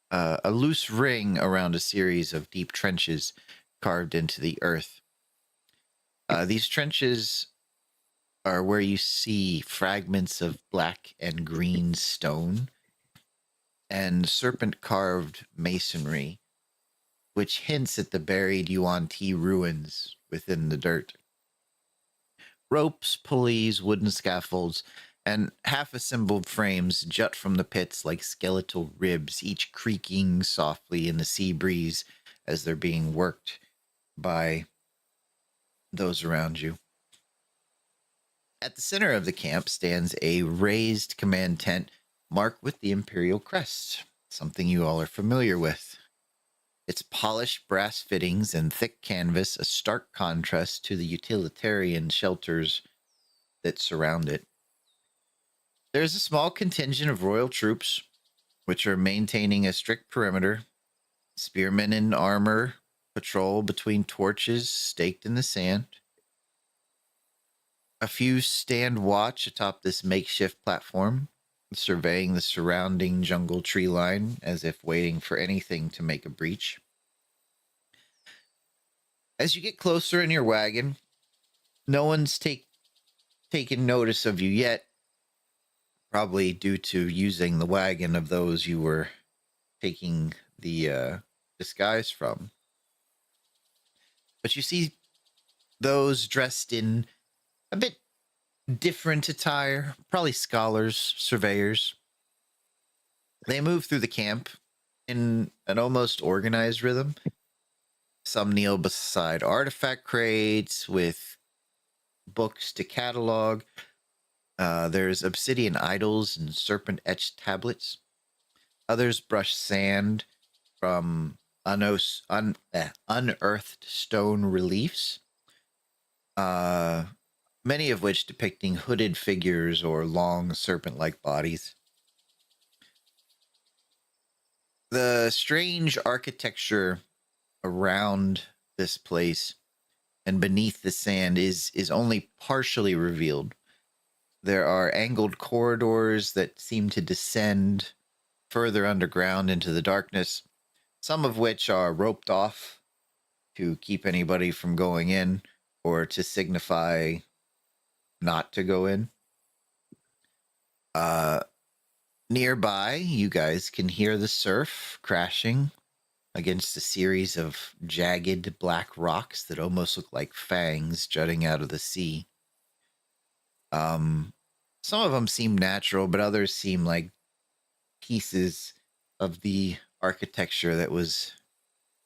a loose ring around a series of deep trenches carved into the earth. These trenches are where you see fragments of black and green stone and serpent-carved masonry, which hints at the buried Yuan-Ti ruins within the dirt. Ropes, pulleys, wooden scaffolds, and half-assembled frames jut from the pits like skeletal ribs, each creaking softly in the sea breeze as they're being worked by those around you. At the center of the camp stands a raised command tent marked with the Imperial crest, something you all are familiar with. Its polished brass fittings and thick canvas, a stark contrast to the utilitarian shelters that surround it. There's a small contingent of royal troops, which are maintaining a strict perimeter. Spearmen in armor patrol between torches staked in the sand. A few stand watch atop this makeshift platform, surveying the surrounding jungle tree line as if waiting for anything to make a breach. As you get closer in your wagon, no one's taken notice of you yet, probably due to using the wagon of those you were taking the disguise from. But you see those dressed in a bit different attire, probably scholars, surveyors. They move through the camp in an almost organized rhythm. Some kneel beside artifact crates with books to catalog. There's obsidian idols and serpent-etched tablets. Others brush sand from unearthed stone reliefs, many of which depicting hooded figures or long serpent-like bodies. The strange architecture around this place and beneath the sand is only partially revealed. There are angled corridors that seem to descend further underground into the darkness, some of which are roped off to keep anybody from going in or to signify not to go in. Nearby, you guys can hear the surf crashing against a series of jagged black rocks that almost look like fangs jutting out of the sea. Some of them seem natural, but others seem like pieces of the architecture that was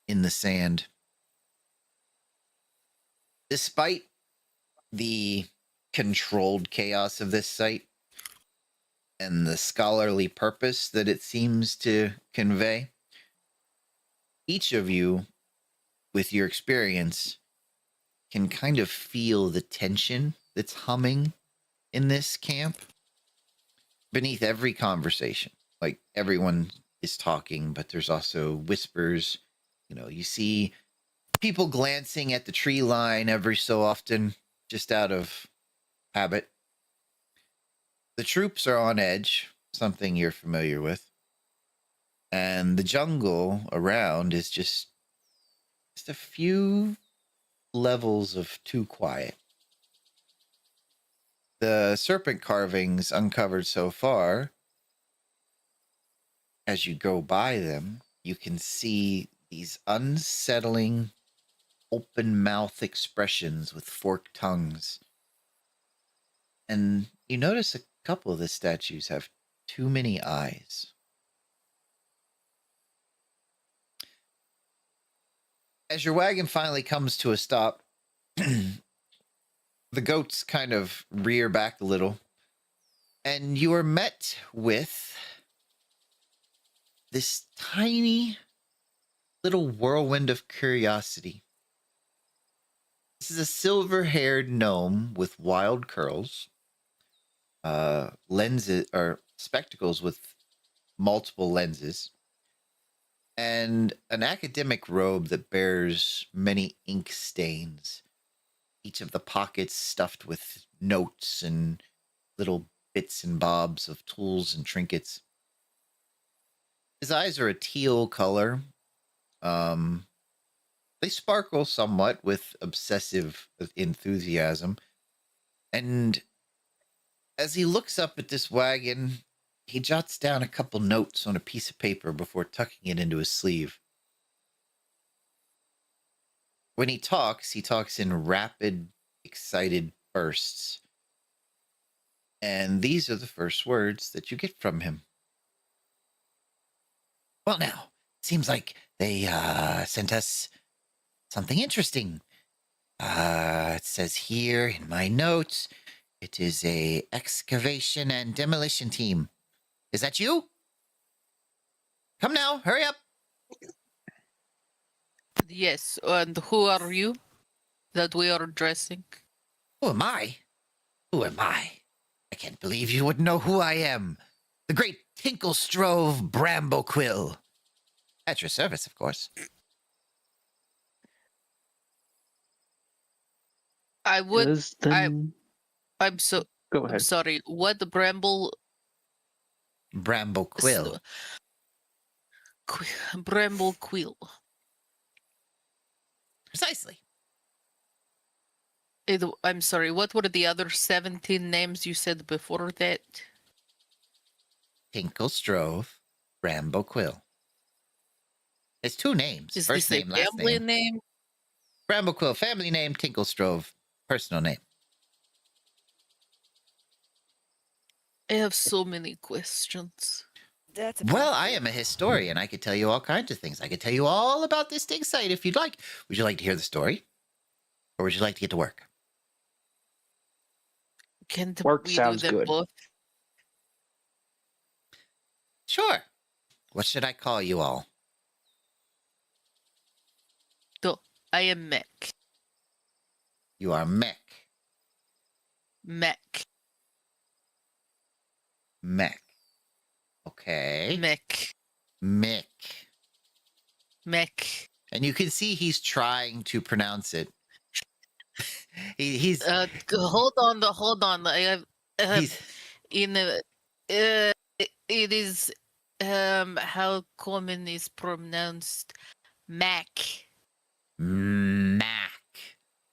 in the sand. Despite the controlled chaos of this site and the scholarly purpose that it seems to convey, each of you, with your experience, can kind of feel the tension that's humming in this camp beneath every conversation. Like, everyone is talking, but there's also whispers. You know, you see people glancing at the tree line every so often, just out of habit. The troops are on edge, something you're familiar with. And the jungle around is just a few levels of too quiet. The serpent carvings uncovered so far, as you go by them, you can see these unsettling, open mouth expressions with forked tongues. And you notice a couple of the statues have too many eyes. As your wagon finally comes to a stop, the goats kind of rear back a little, and you are met with this tiny little whirlwind of curiosity. This is a silver-haired gnome with wild curls, lenses or spectacles with multiple lenses, and an academic robe that bears many ink stains, each of the pockets stuffed with notes and little bits and bobs of tools and trinkets. His eyes are a teal color. They sparkle somewhat with obsessive enthusiasm. And as he looks up at this wagon, he jots down a couple notes on a piece of paper before tucking it into his sleeve. When he talks in rapid, excited bursts. And these are the first words that you get from him. Well, now, seems like they sent us something interesting. It says here in my notes, it is a excavation and demolition team. Is that you? Come now, hurry up. Yes, and who are you that we are addressing? Who am I? Who am I? I can't believe you wouldn't know who I am. The great Tinklestrove Bramblequill. At your service, of course. I would. Yes, then I'm so. go I'm ahead. sorry. What bramble? Bramblequill. Bramble quill. Precisely. I'm sorry. What were the other 17 names you said before that? Tinklestrove Bramblequill. It's two names. Is First this name, a last family name. name? Bramblequill, family name, Tinklestrove, personal name. I have so many questions. That's a Well, I mouthful. am a historian. I could tell you all kinds of things. I could tell you all about this dig site if you'd like. Would you like to hear the story? Or would you like to get to work? Can't Work we sounds do them good. both? Sure. What should I call you all? So, I am Mech. You are Mech. Mech. Mech. Okay. Mech. Mick. Mech. And you can see he's trying to pronounce it. he's Hold on. I have he's it is how common is pronounced Mac. Mac.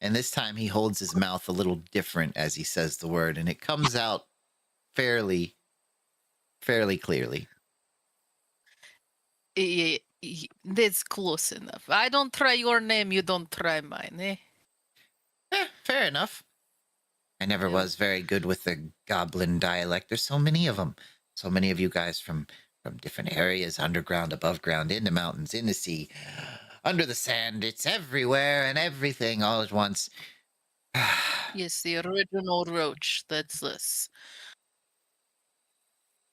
And this time he holds his mouth a little different as he says the word, and it comes out fairly clearly. That's close enough. I don't try your name, you don't try mine, eh? Fair enough. I never Yeah. was very good with the goblin dialect. There's so many of them. So many of you guys from different areas, underground, above ground, in the mountains, in the sea, under the sand. It's everywhere and everything all at once. Yes, the original roach. That's us.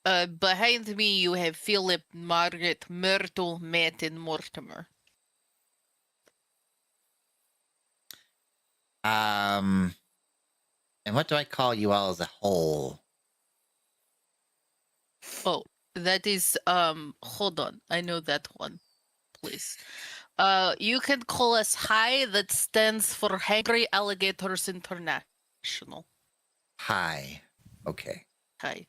Behind me, you have Philip, Margaret, Myrtle, Matt, and Mortimer. And what do I call you all as a whole? Oh, that is hold on. I know that one. Please. You can call us HI, that stands for Hungry Alligators International. Hi. Okay. HI.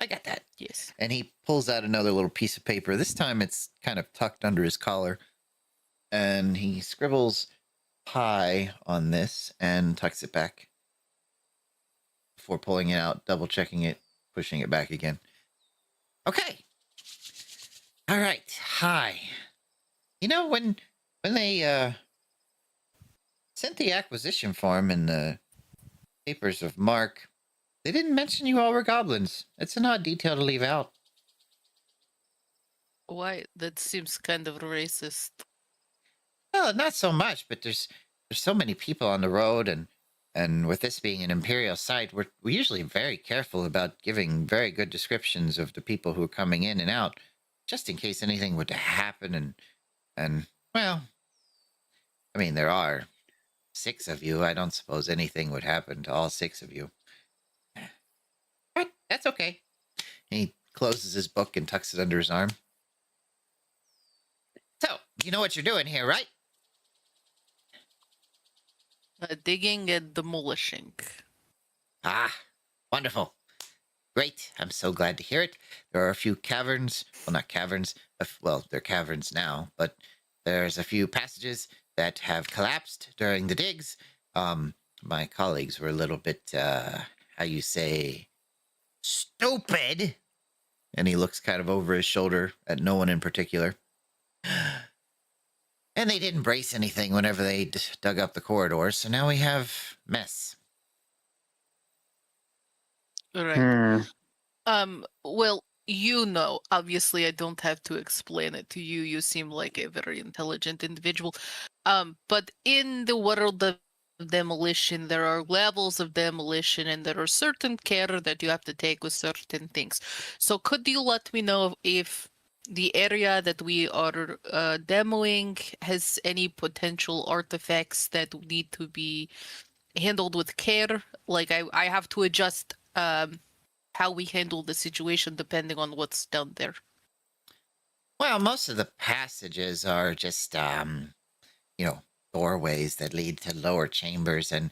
I got that. Yes. And he pulls out another little piece of paper. This time it's kind of tucked under his collar. And he scribbles hi on this and tucks it back before pulling it out, double checking it, pushing it back again. Okay. All right. Hi. You know, when they sent the acquisition form in the papers of Mark, they didn't mention you all were goblins. It's an odd detail to leave out. Why? That seems kind of racist. Well, not so much, but there's so many people on the road, and with this being an imperial site, we're usually very careful about giving very good descriptions of the people who are coming in and out, just in case anything were to happen. And well, I mean, there are 6 of you. I don't suppose anything would happen to all 6 of you. But that's okay. He closes his book and tucks it under his arm. So, you know what you're doing here, right? Digging and demolishing. Ah, wonderful. Great. I'm so glad to hear it. There are a few caverns. Well, not caverns. Well, they're caverns now, but there's a few passages that have collapsed during the digs. My colleagues were a little bit, how you say, stupid. And he looks kind of over his shoulder at no one in particular. And they didn't brace anything whenever they dug up the corridors, so now we have mess. Right. Well, you know, obviously I don't have to explain it to you. You seem like a very intelligent individual. But in the world of demolition, there are levels of demolition and there are certain care that you have to take with certain things. So could you let me know if the area that we are demoing has any potential artifacts that need to be handled with care? Like I have to adjust how we handle the situation depending on what's down there. Well, most of the passages are just, you know, doorways that lead to lower chambers, and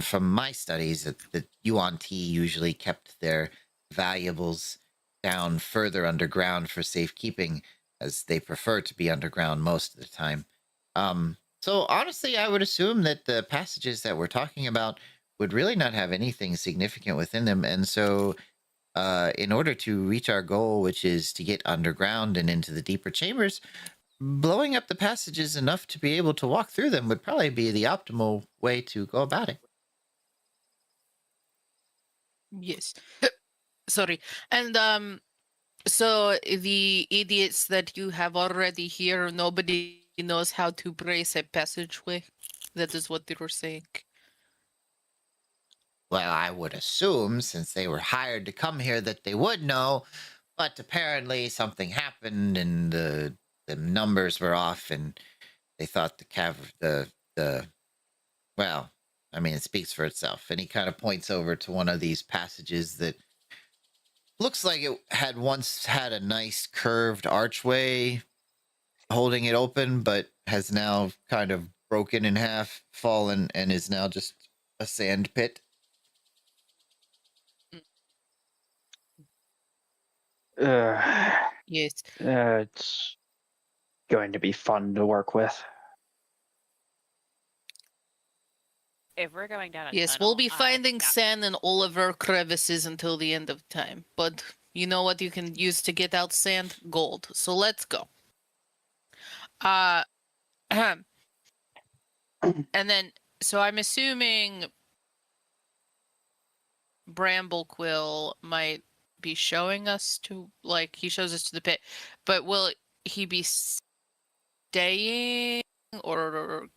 from my studies, the UNT usually kept their valuables down further underground for safekeeping, as they prefer to be underground most of the time. So honestly, I would assume that the passages that we're talking about would really not have anything significant within them, and so in order to reach our goal, which is to get underground and into the deeper chambers, blowing up the passages enough to be able to walk through them would probably be the optimal way to go about it. Yes. Sorry. And so the idiots that you have already here, nobody knows how to brace a passageway. That is what they were saying. Well, I would assume, since they were hired to come here, that they would know, but apparently something happened and the numbers were off, and they thought the well, I mean, it speaks for itself. And he kind of points over to one of these passages that looks like it had once had a nice curved archway holding it open, but has now kind of broken in half, fallen, and is now just a sand pit. Yes. It's going to be fun to work with. If we're going down a Yes, tunnel, we'll be I'm finding not- sand in all of our crevices until the end of time. But you know what you can use to get out sand? Gold. So let's go. And then, so I'm assuming Bramblequill might be showing us to, like, he shows us to the pit, but will he be staying or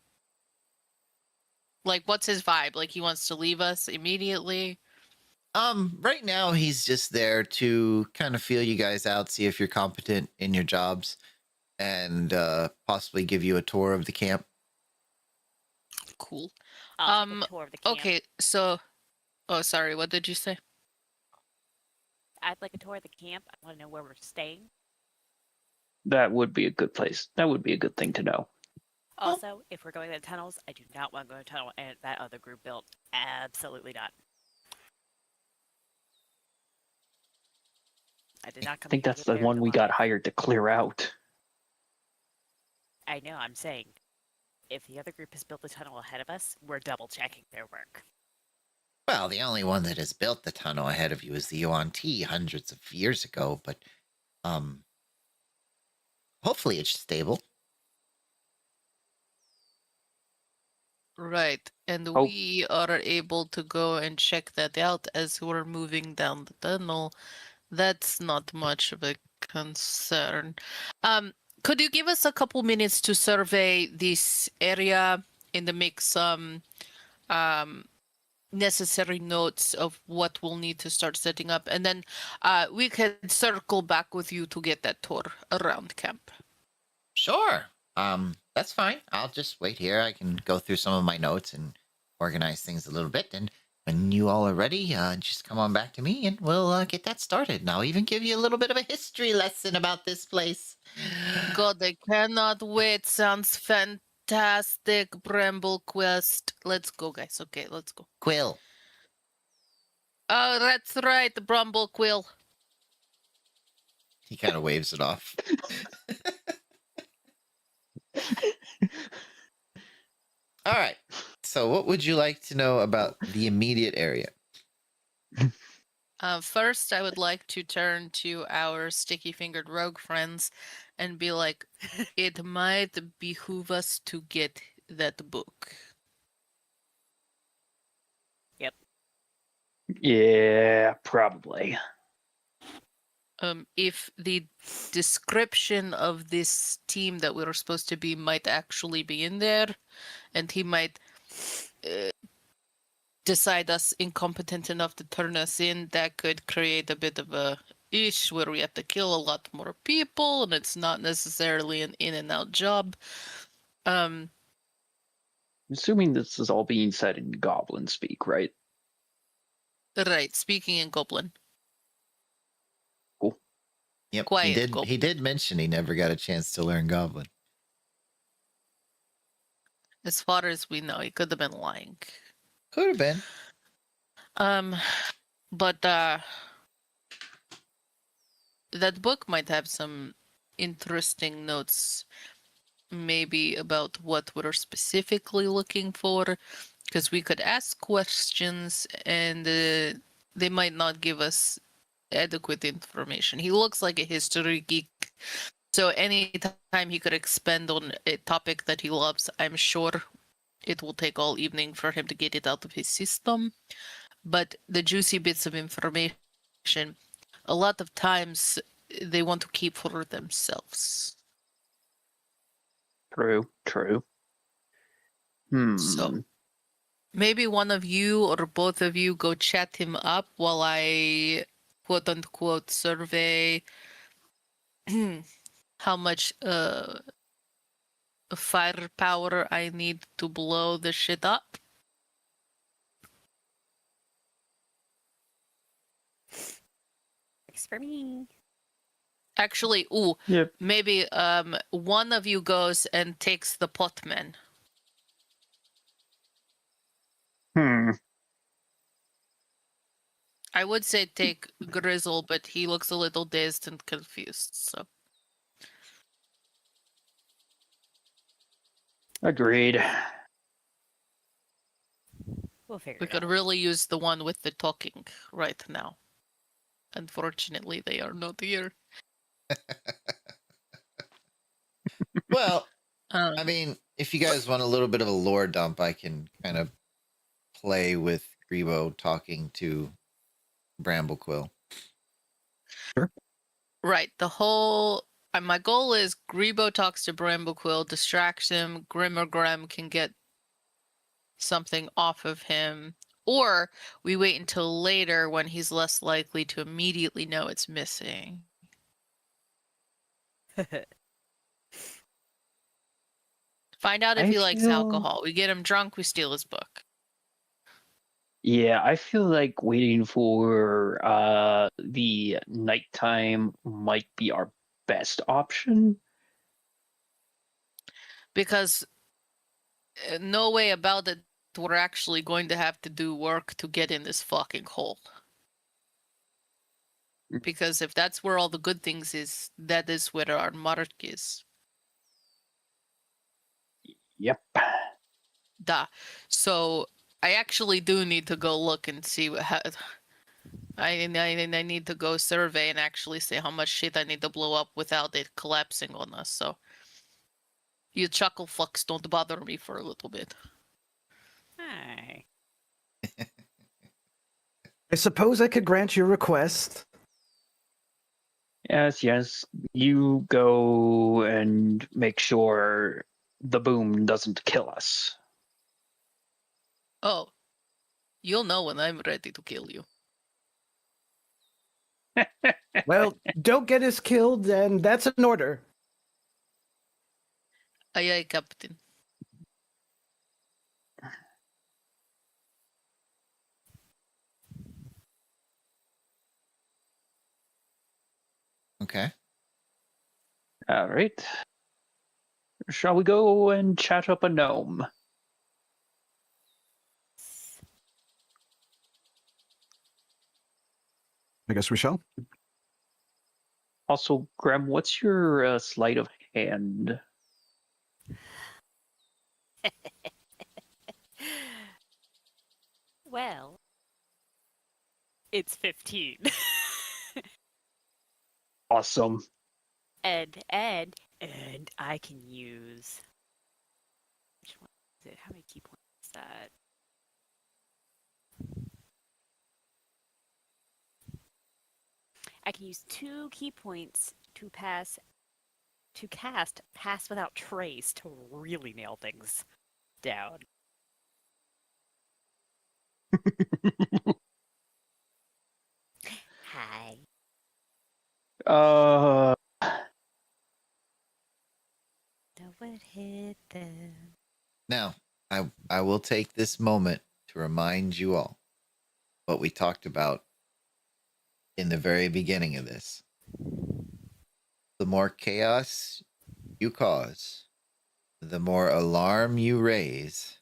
like, what's his vibe? Like, he wants to leave us immediately? Right now he's just there to kind of feel you guys out, see if you're competent in your jobs, and possibly give you a tour of the camp. Cool. I'll take a tour of the camp. Okay, so, oh, sorry, what did you say? I'd like a tour of the camp. I want to know where we're staying. That would be a good place. That would be a good thing to know. Also, if we're going to the tunnels, I do not want to go to a tunnel and that other group built. Absolutely not. I did not come I think here that's to the repair one we got line. hired to clear out. I know, I'm saying, if the other group has built the tunnel ahead of us, we're double checking their work. Well, the only one that has built the tunnel ahead of you is the UNT hundreds of years ago, but hopefully it's stable. Right, and Oh. we are able to go and check that out as we're moving down the tunnel. That's not much of a concern. Could you give us a couple minutes to survey this area and to make some necessary notes of what we'll need to start setting up, and then we can circle back with you to get that tour around camp. Sure. That's fine. I'll just wait here. I can go through some of my notes and organize things a little bit. And when you all are ready, just come on back to me and we'll get that started. And I'll even give you a little bit of a history lesson about this place. God, I cannot wait. Sounds fantastic. Bramble Quest. Let's go, guys. Okay, let's go. Quill. Oh, that's right, the Bramble Quill. He kind of waves it off. All right. So, what would you like to know about the immediate area? First, I would like to turn to our sticky-fingered rogue friends and be like, it might behoove us to get that book. Yep. Yeah, probably. If the description of this team that we were supposed to be might actually be in there, and he might decide us incompetent enough to turn us in, that could create a bit of a ish where we have to kill a lot more people, and it's not necessarily an in and out job. I'm assuming this is all being said in goblin speak, right? Right, speaking in Goblin. Cool. Yep. Quiet He did mention he never got a chance to learn Goblin. As far as we know, he could have been lying. Could have been. But that book might have some interesting notes, maybe about what we're specifically looking for, because we could ask questions and they might not give us adequate information. He looks like a history geek, so any time he could expend on a topic that he loves, I'm sure it will take all evening for him to get it out of his system. But the juicy bits of information, a lot of times they want to keep for themselves. True. So maybe one of you or both of you go chat him up while I quote unquote survey how much firepower I need to blow the shit up. Works for me. Actually, Yep. maybe one of you goes and takes the potman. I would say take Grizzle, but he looks a little dazed and confused, so. Agreed. We'll figure We it could out. really use the one with the talking right now. Unfortunately, they are not here. Well, I Um, mean, if you guys want a little bit of a lore dump, I can kind of play with Greebo talking to Bramblequill. right, the whole... my goal is Greebo talks to Bramblequill, distracts him, Grim or Grem can get something off of him, or we wait until later when he's less likely to immediately know it's missing. Find out if I he likes feel- alcohol. We get him drunk, we steal his book. Yeah, I feel like waiting for the nighttime might be our best option. Because no way about it, we're actually going to have to do work to get in this fucking hole. Because if that's where all the good things is, that is where our mark is. Yep. Duh. So I actually do need to go look and see how. I need to go survey and actually see how much shit I need to blow up without it collapsing on us. So you chuckle fucks don't bother me for a little bit. Hi. I suppose I could grant your request. Yes. You go and make sure the boom doesn't kill us. Oh, you'll know when I'm ready to kill you. Well, don't get us killed, and that's an order. Aye, aye, Captain. Okay. All right. Shall we go and chat up a gnome? I guess we shall. Also, Grem, what's your sleight of hand? Well, it's 15. Awesome. and I can use. Which one is it? How many key points is that? I can use 2 key points to cast Pass Without Trace to really nail things down. Hi. Uh, No one hit them. Now, I will take this moment to remind you all what we talked about in the very beginning of this. The more chaos you cause, the more alarm you raise,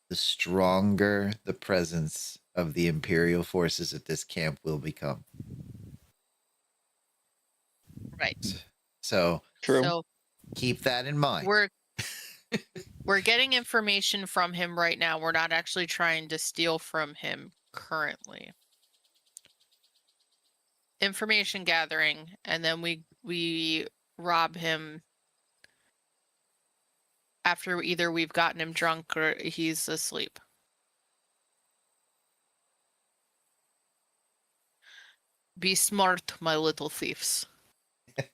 the stronger the presence of the Imperial forces at this camp will become. Right. So true. So keep that in mind. we're getting information from him right now. We're not actually trying to steal from him currently. Information gathering, and then we rob him after either we've gotten him drunk or he's asleep. Be smart, my little thieves. They'll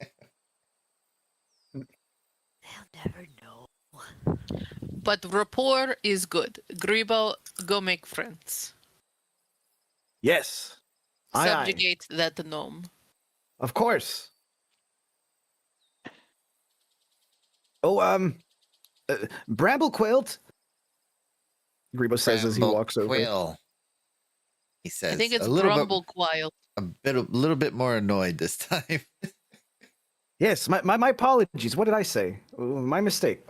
never know. But rapport is good. Greebo, go make friends. Yes. Aye, aye. Subjugate that gnome. Of course. Oh, Bramblequilt. Greebo says as he walks over. Quill. He says I think it's a little Grumblequild. a little bit more annoyed this time. Yes, my apologies. What did I say? My mistake.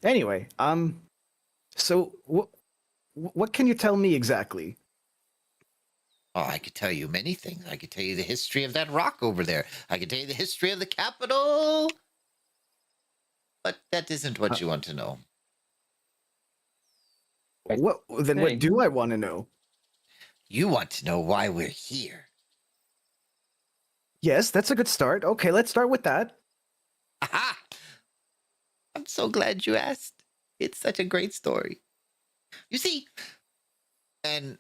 Anyway, so what can you tell me exactly? Oh, I could tell you many things. I could tell you the history of that rock over there. I could tell you the history of the capital. But that isn't what you want to know. What then? What do I want to know? You want to know why we're here. Yes, that's a good start. Okay, let's start with that. Aha! I'm so glad you asked. It's such a great story. You see, and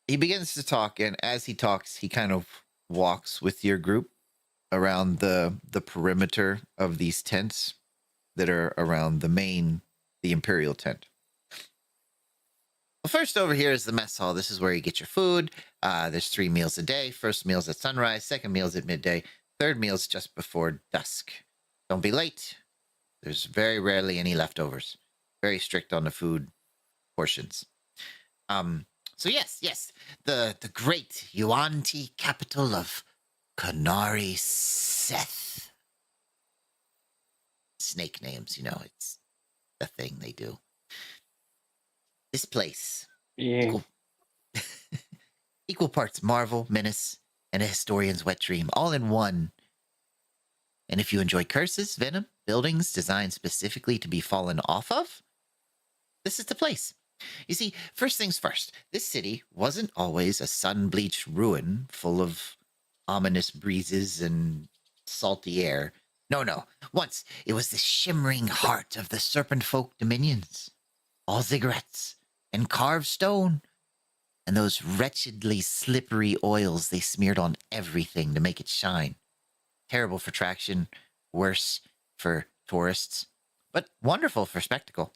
he begins to talk, and as he talks, he kind of walks with your group around the perimeter of these tents that are around the Imperial tent. Well, first over here is the mess hall. This is where you get your food. There's 3 meals a day. First meal's at sunrise, second meal's at midday, third meal's just before dusk. Don't be late. There's very rarely any leftovers. Very strict on the food portions. So yes, the great Yuan-Ti capital of Kanari Seth. Snake names, it's the thing they do. This place, Yeah. equal parts marvel, menace, and a historian's wet dream, all in one. And if you enjoy curses, venom, buildings designed specifically to be fallen off of, this is the place. You see, first things first, this city wasn't always a sun-bleached ruin full of ominous breezes and salty air. No. Once, it was the shimmering heart of the serpent folk dominions. All ziggurats and carved stone, and those wretchedly slippery oils they smeared on everything to make it shine. Terrible for traction, worse for tourists, but wonderful for spectacle.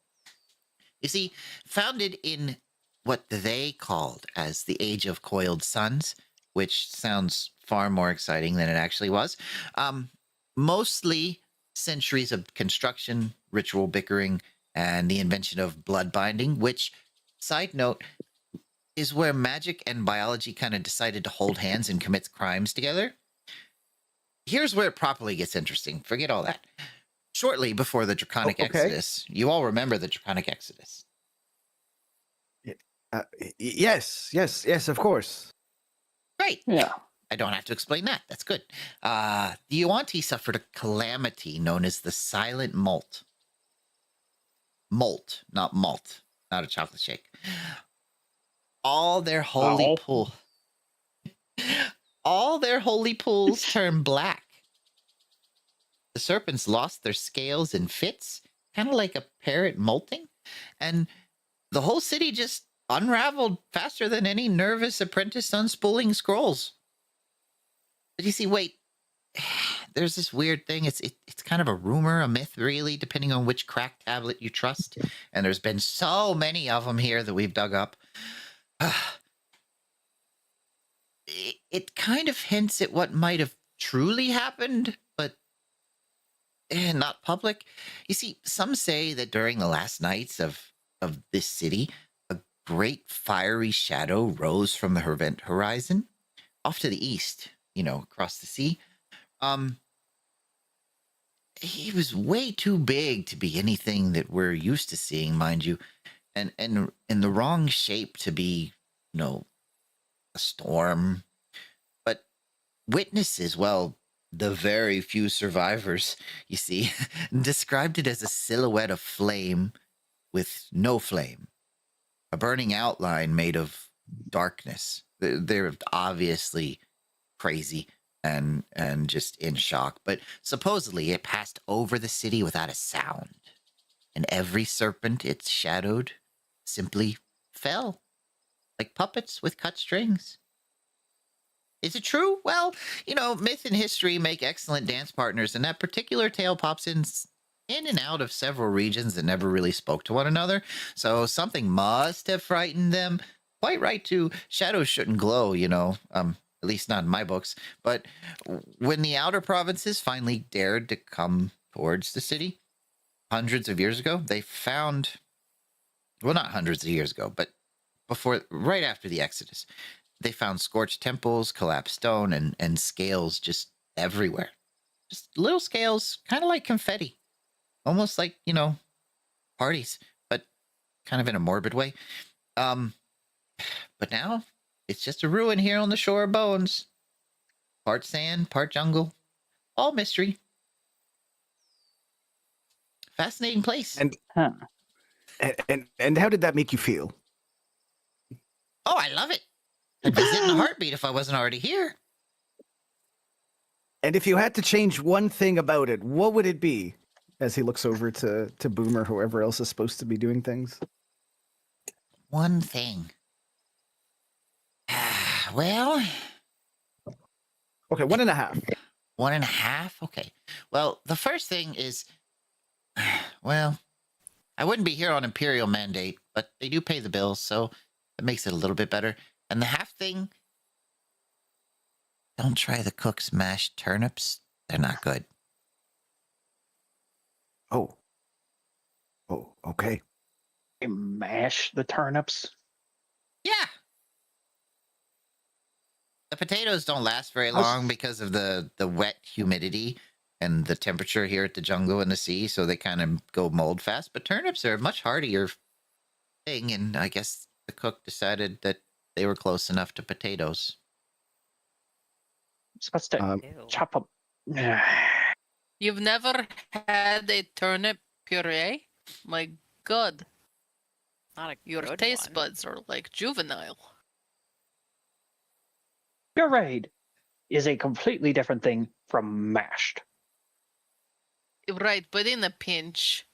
You see, founded in what they called as the Age of Coiled Suns, which sounds far more exciting than it actually was, mostly centuries of construction, ritual bickering, and the invention of blood binding, which, side note, is where magic and biology kind of decided to hold hands and commit crimes together. Here's where it properly gets interesting. Forget all that. Shortly before the Draconic Exodus, you all remember the Draconic Exodus. Yes, of course. Great. Yeah. I don't have to explain that. That's good. The Yuan-Ti suffered a calamity known as the Silent Molt. Molt, not malt, not a chocolate shake. All their holy pools turned black. The serpents lost their scales in fits, kind of like a parrot molting, and the whole city just unraveled faster than any nervous apprentice unspooling scrolls. But you see, wait, there's this weird thing. It's kind of a rumor, a myth, really, depending on which crack tablet you trust. And there's been so many of them here that we've dug up. It kind of hints at what might have truly happened, but not public. You see, some say that during the last nights of this city, a great fiery shadow rose from the horizon off to the east, across the sea. He was way too big to be anything that we're used to seeing, mind you, and in the wrong shape to be, a storm. But witnesses, well, the very few survivors, you see, described it as a silhouette of flame with no flame, a burning outline made of darkness. They're obviously crazy and just in shock, but supposedly it passed over the city without a sound, and every serpent it shadowed simply fell like puppets with cut strings. Is it true? Well, myth and history make excellent dance partners, and that particular tale pops in and out of several regions that never really spoke to one another, so something must have frightened them. Quite right, too. Shadows shouldn't glow, at least not in my books. But when the outer provinces finally dared to come towards the city, hundreds of years ago, they found, well, not hundreds of years ago, but right after the Exodus, they found scorched temples, collapsed stone, and scales just everywhere. Just little scales, kind of like confetti. Almost like, parties, but kind of in a morbid way. But now, it's just a ruin here on the shore of Bones. Part sand, part jungle. All mystery. Fascinating place. And how did that make you feel? Oh, I love it. I'd visit in a heartbeat if I wasn't already here. And if you had to change one thing about it, what would it be? As he looks over to Boom or whoever else is supposed to be doing things. One thing. Well. Okay, 1.5. 1.5? Okay. Well, the first thing is, well, I wouldn't be here on Imperial mandate, but they do pay the bills, so that makes it a little bit better. And the half thing, don't try the cook's mashed turnips. They're not good. Oh, okay. They mash the turnips. Yeah. The potatoes don't last very long because of the wet humidity and the temperature here at the jungle and the sea, so they kind of go mold fast. But turnips are a much hardier thing, and I guess the cook decided that they were close enough to potatoes. Supposed to Ew. chop up. You've never had a turnip puree? My God, Not a your good taste one. buds are like juvenile. Pureed is a completely different thing from mashed. Right, but in a pinch.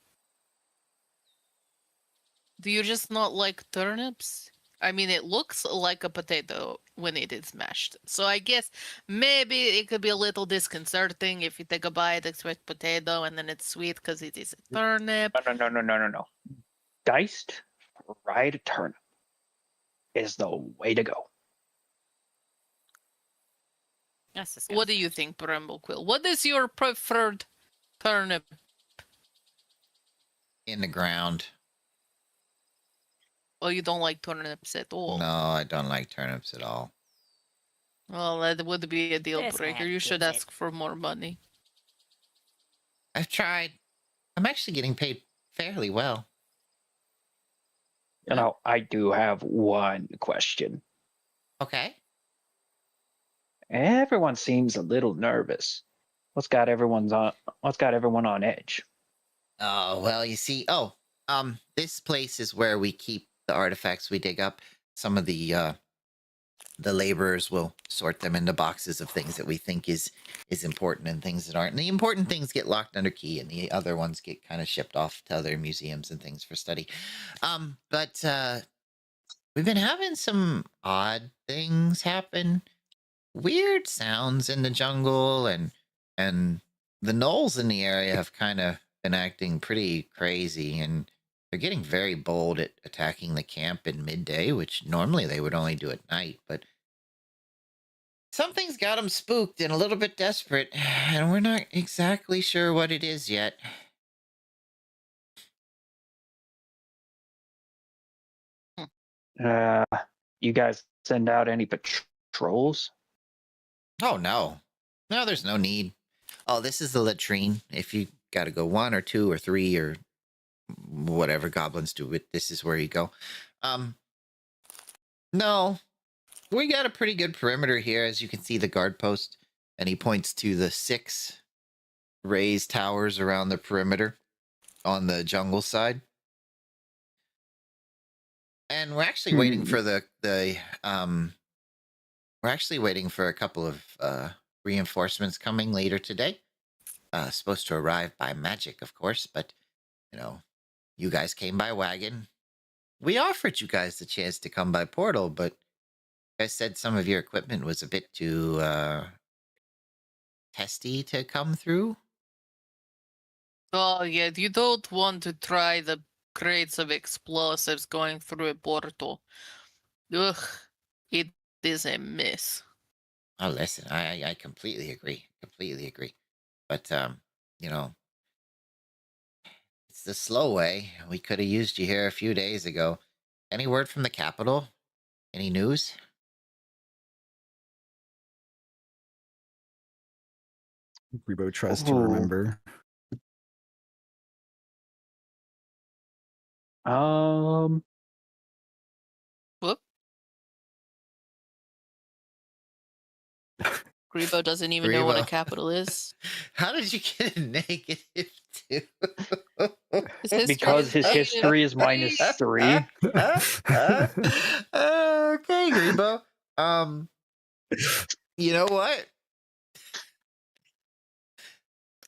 Do you just not like turnips? I mean, it looks like a potato when it is mashed. So I guess maybe it could be a little disconcerting if you take a bite, expect potato, and then it's sweet because it is a turnip. No. Diced fried turnip is the way to go. That's disgusting. What do you think, Bramblequill? What is your preferred turnip? In the ground. Oh, you don't like turnips at all? No, I don't like turnips at all. Well, that would be a deal This breaker. man You should gets it. ask for more money. I've tried. I'm actually getting paid fairly well. I do have one question. Okay. Everyone seems a little nervous. What's got everyone on edge? Oh, well, you see, this place is where we keep the artifacts we dig up. Some of the laborers will sort them into boxes of things that we think is important and things that aren't. And the important things get locked under key, and the other ones get kind of shipped off to other museums and things for study. But we've been having some odd things happen weird sounds in the jungle, and the gnolls in the area have kind of been acting pretty crazy, and they're getting very bold at attacking the camp in midday, which normally they would only do at night, but something's got them spooked and a little bit desperate, and we're not exactly sure what it is yet. You guys send out any patrols? Oh, no. No, there's no need. Oh, this is the latrine. If you got to go 1 or 2 or 3 or whatever goblins do it, this is where you go. No, we got a pretty good perimeter here. As you can see, the guard post, and he points to the 6 raised towers around the perimeter on the jungle side. And we're actually waiting for we're actually waiting for a couple of reinforcements coming later today. Supposed to arrive by magic, of course, but you guys came by wagon. We offered you guys the chance to come by portal, but you guys said some of your equipment was a bit too testy to come through. Oh, yeah, you don't want to try the crates of explosives going through a portal. Ugh, it is a mess. Oh, listen, I completely agree. Completely agree. But, it's the slow way. We could have used you here a few days ago. Any word from the capital? Any news? Greebo tries to remember. Whoop. Greebo doesn't even know what a Greebo. capital is. How did you get a negative 2? Because his history is -3. Okay, Greebo. You know what?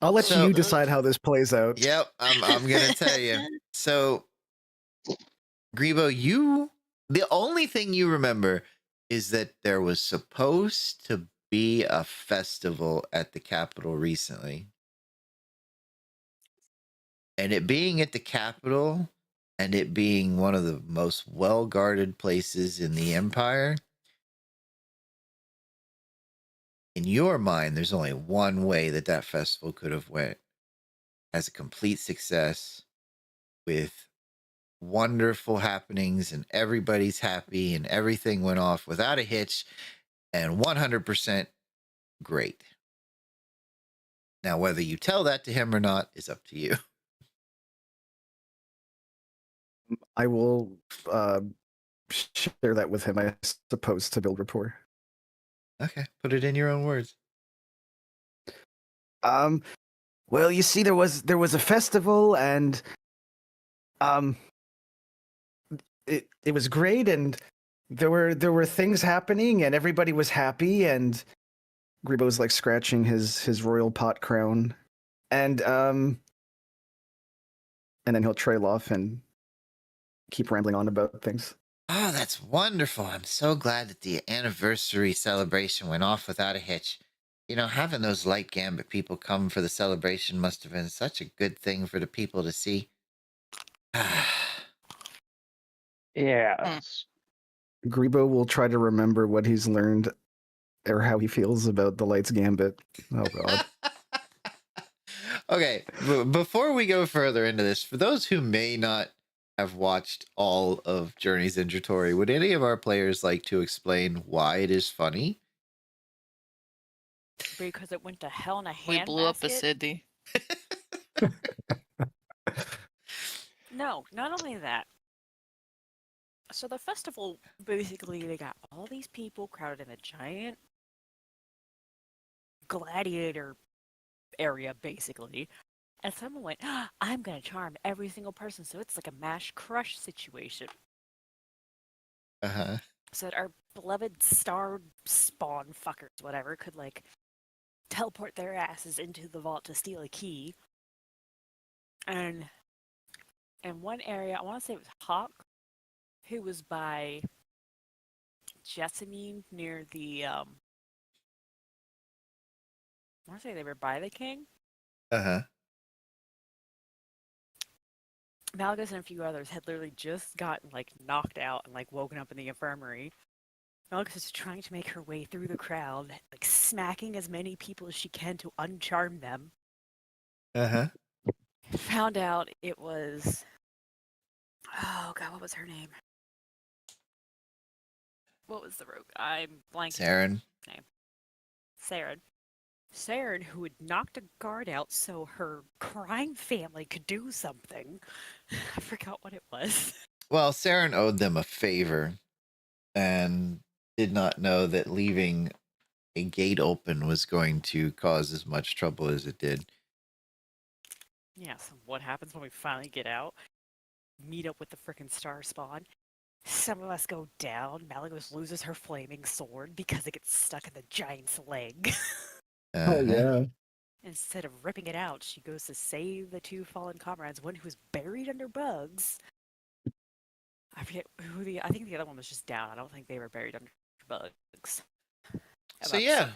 I'll let you decide how this plays out. Yep, I'm gonna tell you. So, Greebo, the only thing you remember is that there was supposed to be a festival at the capital recently. And it being at the capital, and it being one of the most well-guarded places in the Empire, in your mind, there's only one way that that festival could have went as a complete success, with wonderful happenings, and everybody's happy, and everything went off without a hitch, and 100% great. Now, whether you tell that to him or not is up to you. I will share that with him, I suppose, to build rapport. Okay, put it in your own words. Well, you see, there was a festival, and it was great, and there were things happening, and everybody was happy, and Greebo was like scratching his royal pot crown, and then he'll trail off and keep rambling on about things. Oh, that's wonderful. I'm so glad that the anniversary celebration went off without a hitch. Having those Light Gambit people come for the celebration must have been such a good thing for the people to see. Yeah. Greebo will try to remember what he's learned or how he feels about the Light's Gambit. Oh, God. Okay, before we go further into this, for those who may not have watched all of Journey's Inventory, would any of our players like to explain why it is funny? Because it went to hell in a handbasket. We blew up a city. No, not only that. So the festival, basically, they got all these people crowded in a giant gladiator area, basically. And someone went, I'm going to charm every single person. So it's like a mash crush situation. Uh-huh. So that our beloved star spawn fuckers, whatever, could like teleport their asses into the vault to steal a key. And in one area, I want to say it was Hawk, who was by Jessamine near the I want to say they were by the king. Uh-huh. Malgus and a few others had literally just gotten like knocked out and like woken up in the infirmary. Malgus is trying to make her way through the crowd, like smacking as many people as she can to uncharm them. Uh-huh. Found out it was, oh god, what was her name? What was the rogue? I'm blanking. Saren. Name. Saren. Saren, who had knocked a guard out so her crime family could do something. I forgot what it was. Well, Saren owed them a favor and did not know that leaving a gate open was going to cause as much trouble as it did. Yeah, so what happens when we finally get out? Meet up with the frickin' star spawn. Some of us go down. Malagos loses her flaming sword because it gets stuck in the giant's leg. Oh yeah. Instead of ripping it out, she goes to save the two fallen comrades, one who was buried under bugs. I forget who I think the other one was just down. I don't think they were buried under bugs. So yeah,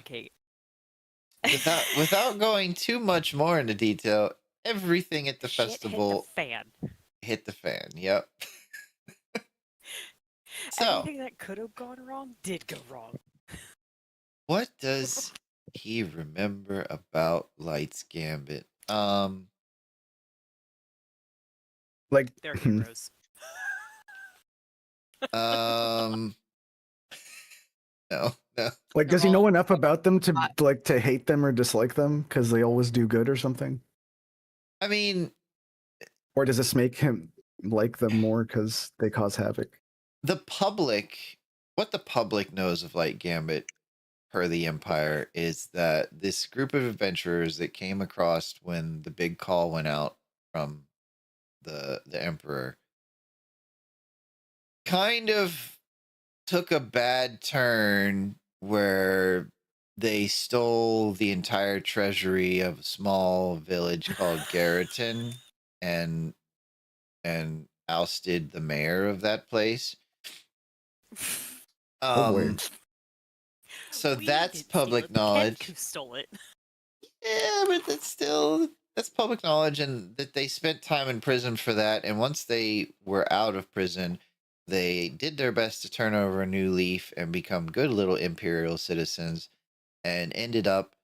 without going too much more into detail, everything at the Shit festival hit the fan. Yep. So Everything that could have gone wrong did go wrong. what does he remember about Light's Gambit? Like They're heroes. No. like does he know enough about them to like to hate them or dislike them because they always do good or something? I mean, or does this make him like them more because they cause havoc? What the public knows of Light Gambit per the Empire is that this group of adventurers that came across when the big call went out from the Emperor kind of took a bad turn where they stole the entire treasury of a small village called Garreton and ousted the mayor of that place. Oh boy. So We that's didn't steal public it, the knowledge. Kenku stole it. Yeah, but that's public knowledge, and that they spent time in prison for that. And once they were out of prison, they did their best to turn over a new leaf and become good little imperial citizens, and ended up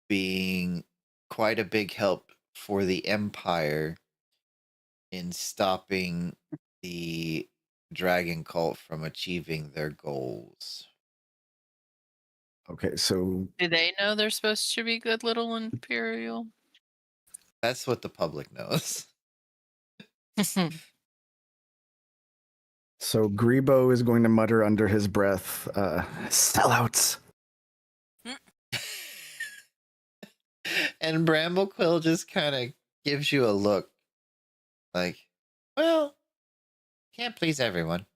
being quite a big help for the Empire in stopping the dragon cult from achieving their goals. Okay, so Do they know they're supposed to be good little Imperial? That's what the public knows. so Greebo is going to mutter under his breath, sellouts. And Bramblequill just kind of gives you a look like, well, can't please everyone.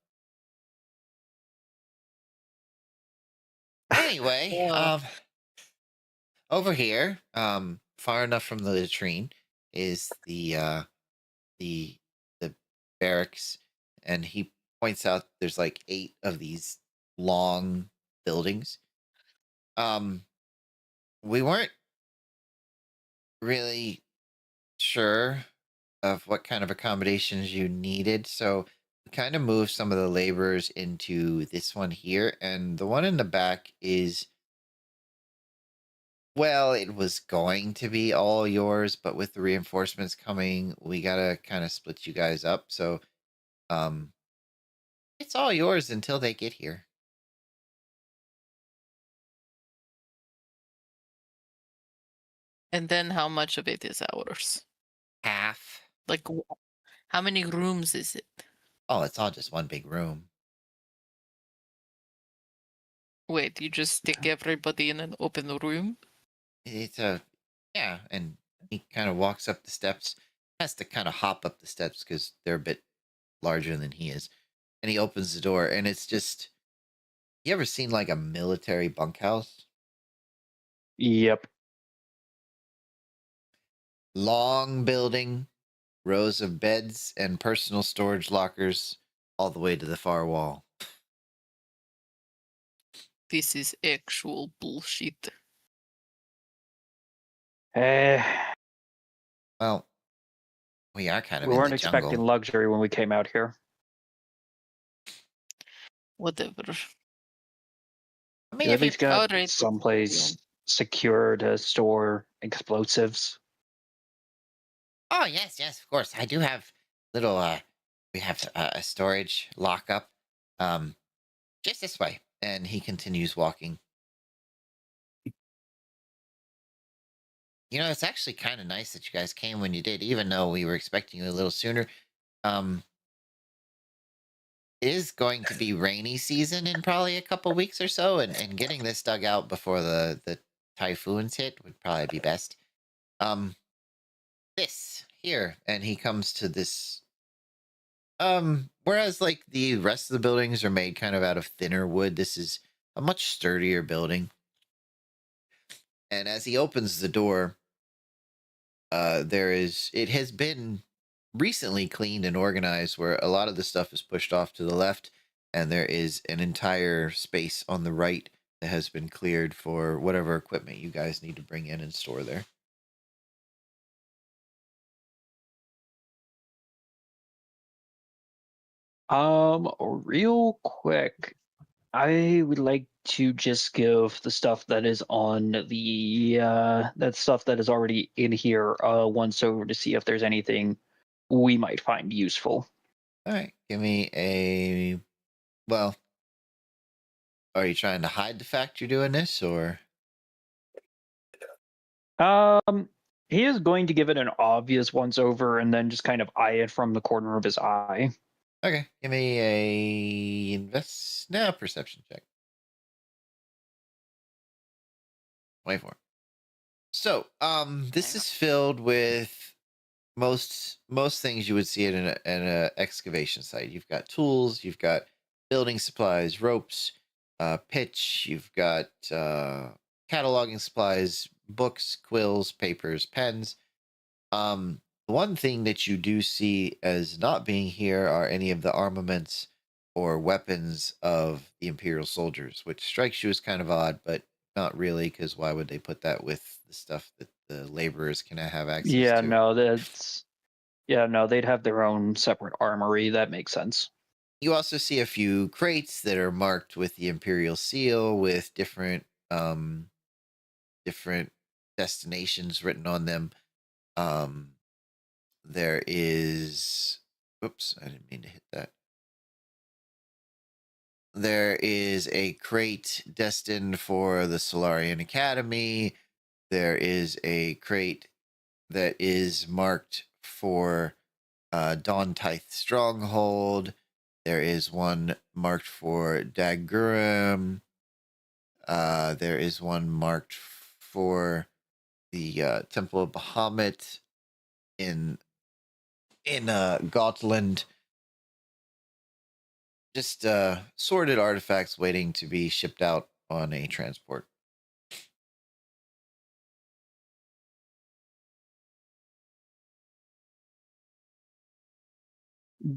Anyway, Yeah. over here, far enough from the latrine is the barracks, and he points out there's like 8 of these long buildings. We weren't really sure of what kind of accommodations you needed, so we kind of moved some of the laborers into this one here, and the one in the back is, well, it was going to be all yours, but with the reinforcements coming, we gotta kind of split you guys up. So, it's all yours until they get here. And then how much of it is ours? Half. Like, how many rooms is it? Oh, it's all just one big room. Wait, you just stick everybody in an open room? It's yeah, and he kind of walks up the steps. Has to kind of hop up the steps because they're a bit larger than he is. And he opens the door, and it's just, you ever seen like a military bunkhouse? Yep. Long building, rows of beds and personal storage lockers all the way to the far wall. This is actual bullshit. Eh, Well, we are kind of we in the weren't expecting jungle. luxury when we came out here. Whatever. I mean, You if at you're least got Alright. someplace secure to store explosives. oh yes, of course. I do have little we have a storage lockup. Um just this way. And he continues walking. You know, it's actually kind of nice that you guys came when you did, even though we were expecting you a little sooner. Um it is going to be rainy season in probably a couple weeks or so, and getting this dug out before the typhoons hit would probably be best. Um this here, and he comes to this. Whereas like the rest of the buildings are made kind of out of thinner wood, this is a much sturdier building. And as he opens the door, it has been recently cleaned and organized where a lot of the stuff is pushed off to the left, and there is an entire space on the right that has been cleared for whatever equipment you guys need to bring in and store there. Real quick, I would like to just give the stuff that is on the that stuff that is already in here once over to see if there's anything we might find useful. All right, give me a. Well, are you trying to hide the fact you're doing this, or? He is going to give it an obvious once over and then just kind of eye it from the corner of his eye. Okay, give me a perception check. 24. So, this is filled with most things you would see at an excavation site. You've got tools, you've got building supplies, ropes, pitch, you've got cataloging supplies, books, quills, papers, pens. The one thing that you do see as not being here are any of the armaments or weapons of the Imperial soldiers, which strikes you as kind of odd, but not really, because why would they put that with the stuff that the laborers can have access Yeah, to? no, they'd have their own separate armory. That makes sense. You also see a few crates that are marked with the Imperial seal with different destinations written on them. There is, oops, I didn't mean to hit that. There is a crate destined for the Solarian Academy. There is a crate that is marked for Dawn Tithe Stronghold. There is one marked for Dagurum. There is one marked for the Temple of Bahamut in Gotland. Just sorted artifacts waiting to be shipped out on a transport.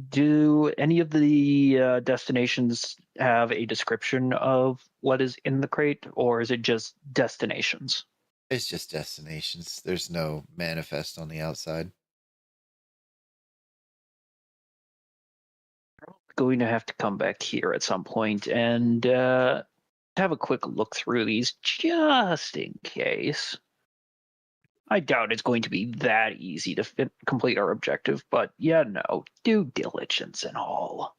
Do any of the destinations have a description of what is in the crate, or is it just destinations? It's just destinations. There's no manifest on the outside. Going to have to come back here at some point and have a quick look through these just in case. I doubt it's going to be that easy to complete our objective, but yeah, no, due diligence and all.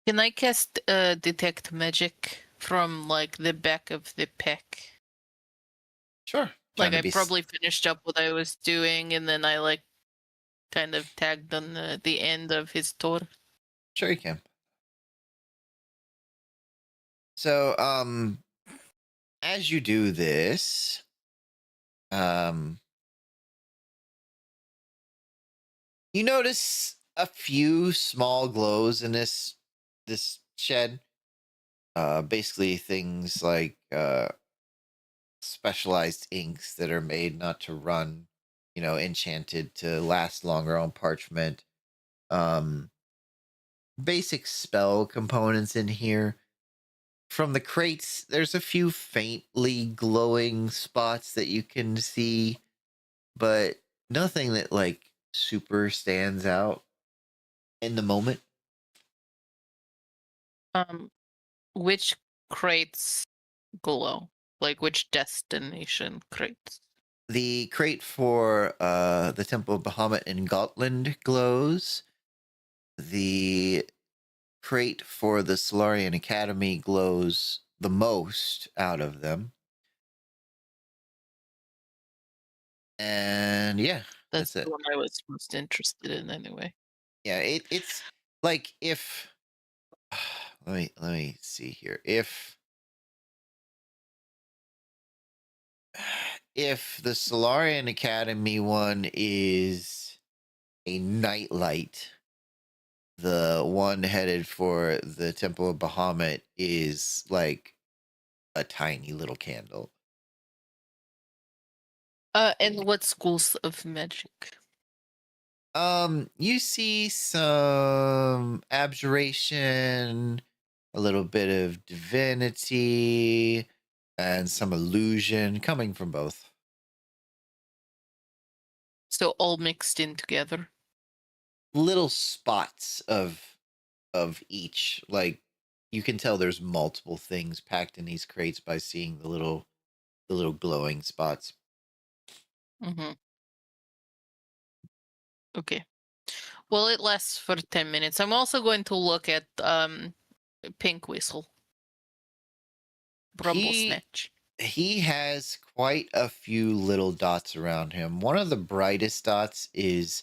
Can I cast detect magic from like the back of the pack? Sure. Like I probably finished up what I was doing, and then I like kind of tagged on the end of his door. Sure you can. So, as you do this, you notice a few small glows in this shed. Basically things like specialized inks that are made not to run, enchanted to last longer on parchment. Basic spell components in here. From the crates, there's a few faintly glowing spots that you can see. but nothing that like super stands out in the moment. Which crates glow? Like which destination crates? The crate for the Temple of Bahamut in Gotland glows. The crate for the Solarian Academy glows the most out of them. And yeah, That's that's the it. one I was most interested in anyway. Yeah, it's like if let me see here. If the Solarian Academy one is a nightlight, the one headed for the Temple of Bahamut is like a tiny little candle. And what schools of magic? You see some abjuration, a little bit of divinity, and some illusion coming from both. So all mixed in together. Little spots of each. Like you can tell there's multiple things packed in these crates by seeing the little glowing spots. Mm-hmm. Okay. Well, it lasts for 10 minutes. I'm also going to look at Pink Whistle. Brumble Snatch. He has quite a few little dots around him. One of the brightest dots is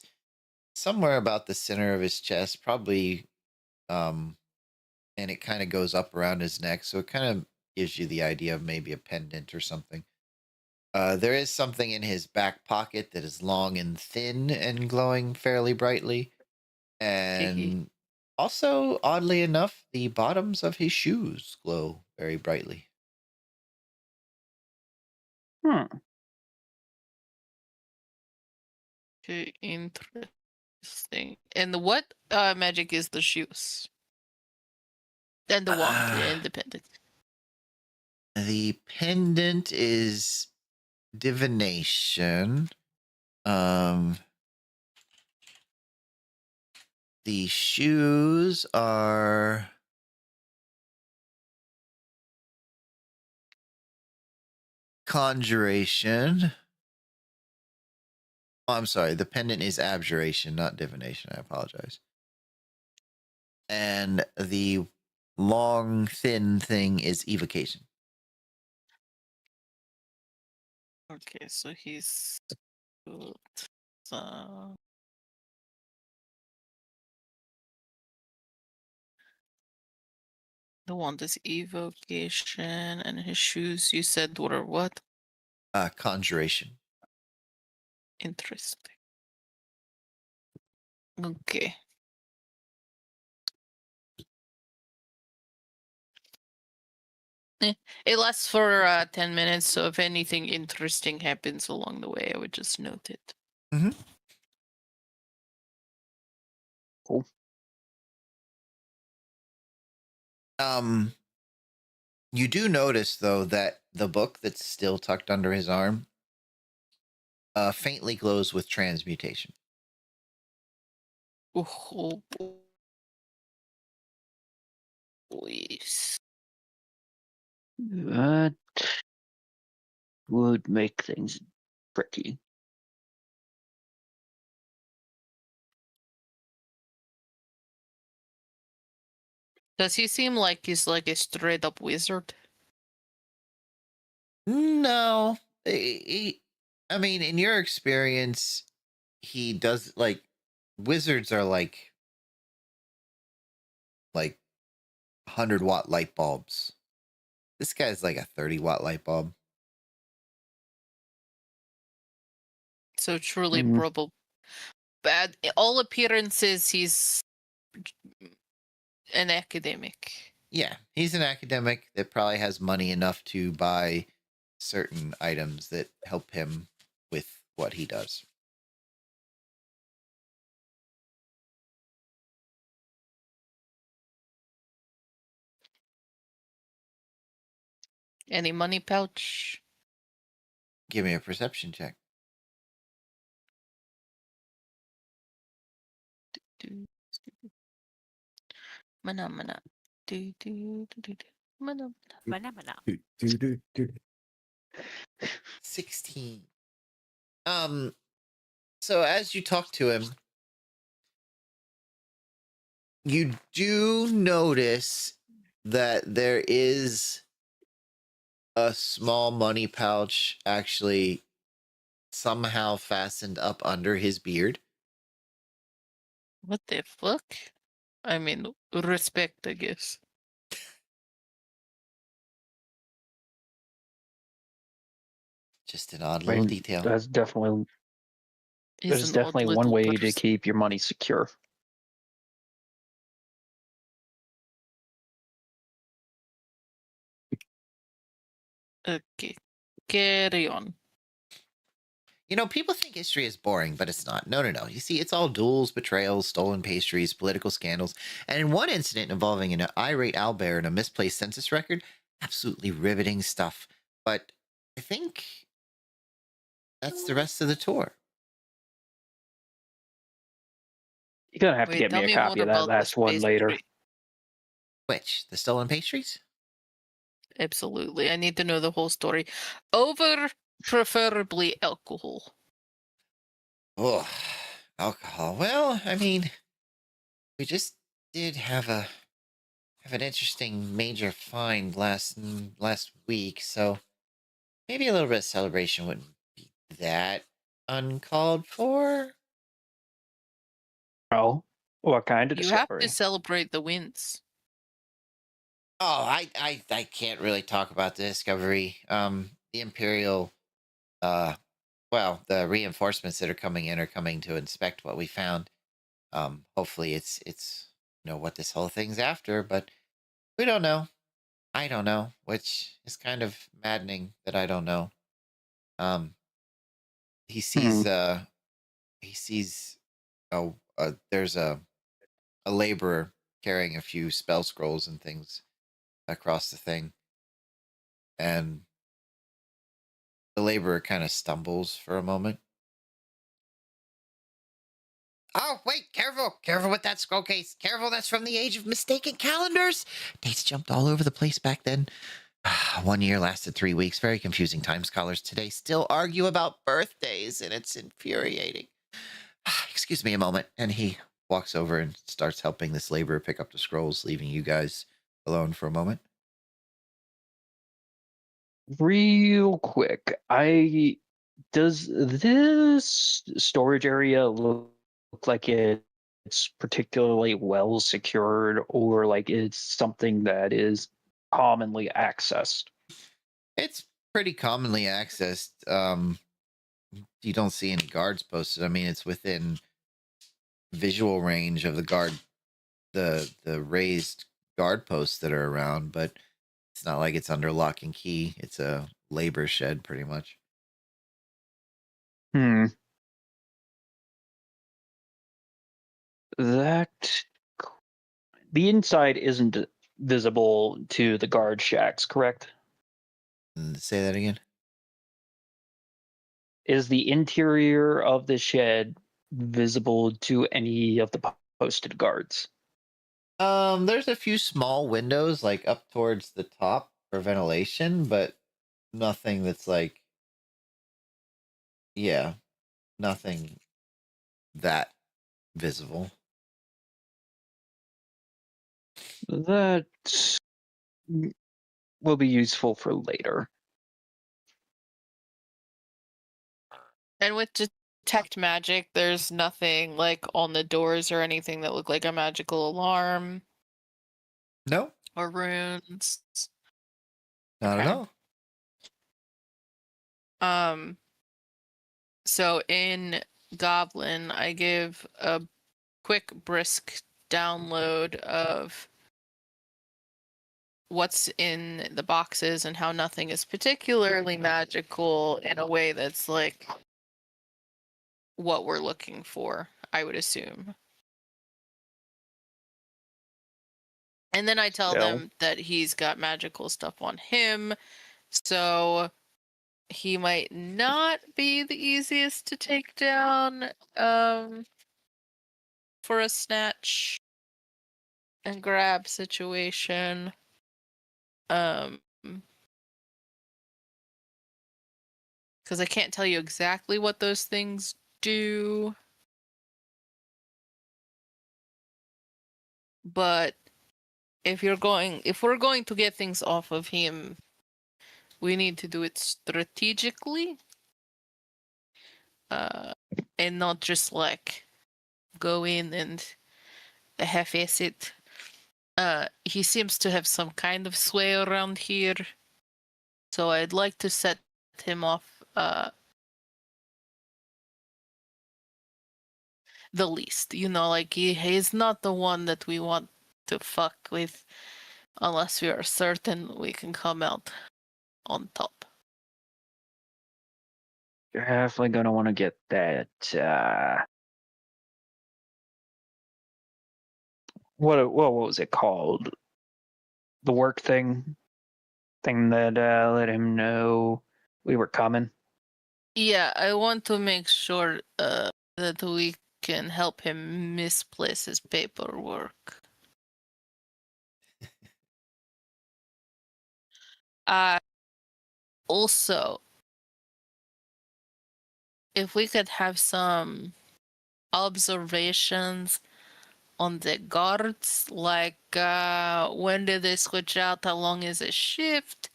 somewhere about the center of his chest, probably and it kind of goes up around his neck, so it kind of gives you the idea of maybe a pendant or something. There is something in his back pocket that is long and thin and glowing fairly brightly. And also, oddly enough, the bottoms of his shoes glow very brightly. Okay, interesting. And what magic is the shoes? And the wand, the independent. The pendant is divination. The shoes are conjuration. Oh, I'm sorry. The pendant is abjuration, not divination. I apologize. And the long, thin thing is evocation. Okay, so he's good. The wand is evocation, and his shoes you said were what? Conjuration. Interesting. Okay. It lasts for 10 minutes, so if anything interesting happens along the way, I would just note it. Mm-hmm. Cool. You do notice though that the book that's still tucked under his arm faintly glows with transmutation. Oh, boys. That would make things tricky. Does he seem like he's like a straight up wizard? No, I mean, in your experience, he does like wizards are like 100-watt light bulbs. This guy's like a 30-watt light bulb. So truly Mhm. probable. Bad. All appearances, he's an academic. Yeah, he's an academic that probably has money enough to buy certain items that help him with what he does. Any money pouch? Give me a perception check. do. Mana mana. Do do do do do. Mana mana. Phenomena. Do. 16. So as you talk to him, you do notice that there is a small money pouch actually somehow fastened up under his beard. What the fuck? I mean, respect, I guess. Just an odd I little mean, detail. That's definitely He's there's an odd definitely one little way to person. keep your money secure. Okay, carry on. You know, people think history is boring, but it's not. No, no, no. You see, it's all duels, betrayals, stolen pastries, political scandals, and in one incident involving an irate owlbear and a misplaced census record, absolutely riveting stuff. But I think that's the rest of the tour. You're gonna have to Wait, get tell me a me copy more of that about last this one later. pastry. Which? The stolen pastries? Absolutely. I need to know the whole story. Over preferably alcohol. Oh, alcohol. Well, I mean, we just did have an interesting major find last week, so maybe a little bit of celebration wouldn't be that uncalled for. Oh, what kind of You have to discovery? celebrate the wins. Oh, I can't really talk about the discovery. The Imperial, well, the reinforcements that are coming in are coming to inspect what we found. Hopefully it's what this whole thing's after, but we don't know. I don't know, which is kind of maddening that I don't know. Um, he sees he sees there's a laborer carrying a few spell scrolls and things across the thing, and the laborer kind of stumbles for a moment. Oh, wait, careful. Careful with that scroll case. Careful, that's from the age of mistaken calendars. Dates jumped all over the place back then. 1 year lasted 3 weeks. Very confusing time. Scholars today still argue about birthdays, and it's infuriating. Excuse me a moment. And he walks over and starts helping this laborer pick up the scrolls, leaving you guys alone for a moment. Real quick, does this storage area look like it's particularly well secured, or like it's something that is commonly accessed? It's pretty commonly accessed. You don't see any guards posted. I mean, it's within visual range of the raised guard posts that are around, but it's not like it's under lock and key. It's a labor shed, pretty much. Hmm. That the inside isn't visible to the guard shacks, correct? Say that again. Is the interior of the shed visible to any of the posted guards? There's a few small windows like up towards the top for ventilation, but nothing that's like, yeah, nothing that visible. That will be useful for later. And with detect magic, there's nothing like on the doors or anything that look like a magical alarm No, or runes. not at Okay. all. So in Goblin, I give a quick, brisk download of what's in the boxes and how nothing is particularly magical in a way that's like what we're looking for, I would assume. And then I tell them that he's got magical stuff on him, so he might not be the easiest to take down. for a snatch and grab situation. Because I can't tell you exactly what those things do. But if we're going to get things off of him, we need to do it strategically. And not just like go in and half-ass it. He seems to have some kind of sway around here. So I'd like to set him off the least. You know, like he's not the one that we want to fuck with unless we are certain we can come out on top. You're definitely gonna want to get that. What was it called? The work thing that let him know we were coming. Yeah, I want to make sure that we can help him misplace his paperwork. Also, if we could have some observations on the guards, like when did they switch out? How long is a shift?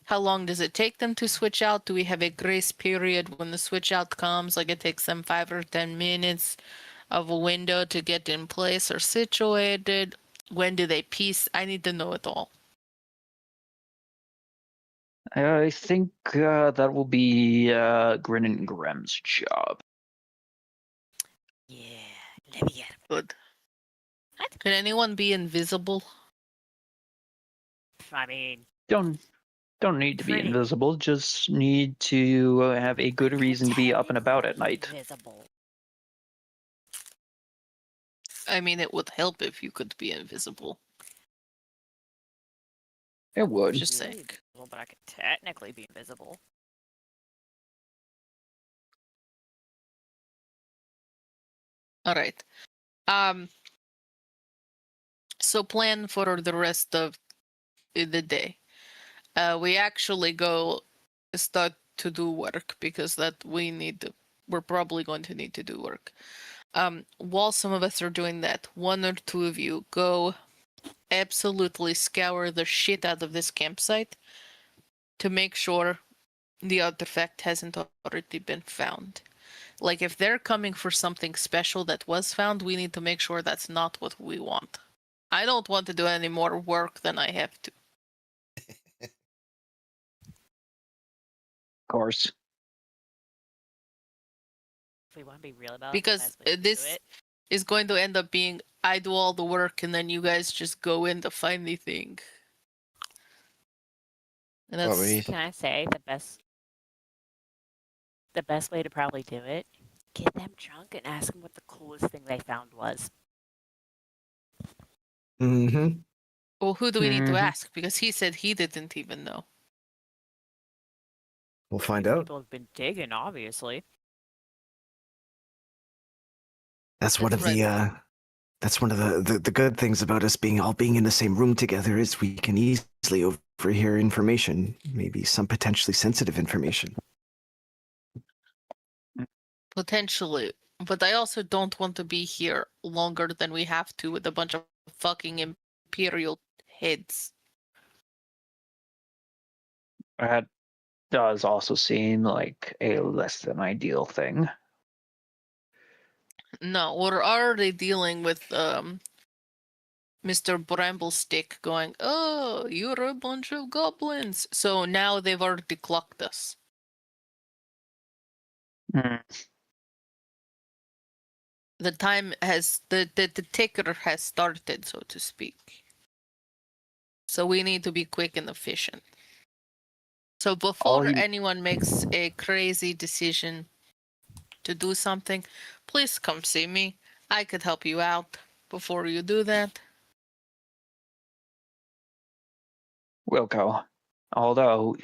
How long does it take them to switch out? Do we have a grace period when the switch out comes? Like it takes them 5 or 10 minutes of a window to get in place or situated? When do they peace? I need to know it all. I think that will be Grin and Grem's job. Yeah, let me get him. Good. What? Can anyone be invisible? I mean, Don't need to be Pretty. invisible. Just need to have a good reason to be up and about at night. Invisible. I mean, it would help if you could be invisible. It would. Just Really saying. invisible, but I could technically be invisible. All right. So plan for the rest of the day. We actually go start to do work because we're probably going to need to do work. While some of us are doing that, 1 or 2 of you go absolutely scour the shit out of this campsite to make sure the artifact hasn't already been found. Like if they're coming for something special that was found, we need to make sure that's not what we want. I don't want to do any more work than I have to. Of course. If we want to be real about Because it, this is going to end up being I do all the work and then you guys just go in to find the thing. And What that's were you Can I say the best way to probably do it? Get them drunk and ask them what the coolest thing they found was. Mm-hmm. well, who do we need to Mhm. ask? Because he said he didn't even know. We'll find out. People have been digging, obviously. That's one That's of the good things about us being in the same room together is we can easily overhear information, maybe some potentially sensitive information. Potentially. But I also don't want to be here longer than we have to with a bunch of fucking Imperial heads. That does also seem like a less than ideal thing. No, we're already dealing with Mr. Bramblestick going, oh, you're a bunch of goblins. So now they've already clocked us. Mm. The time has, the ticker has started, so to speak. So we need to be quick and efficient. So before anyone makes a crazy decision to do something, please come see me. I could help you out before you do that. Wilco, although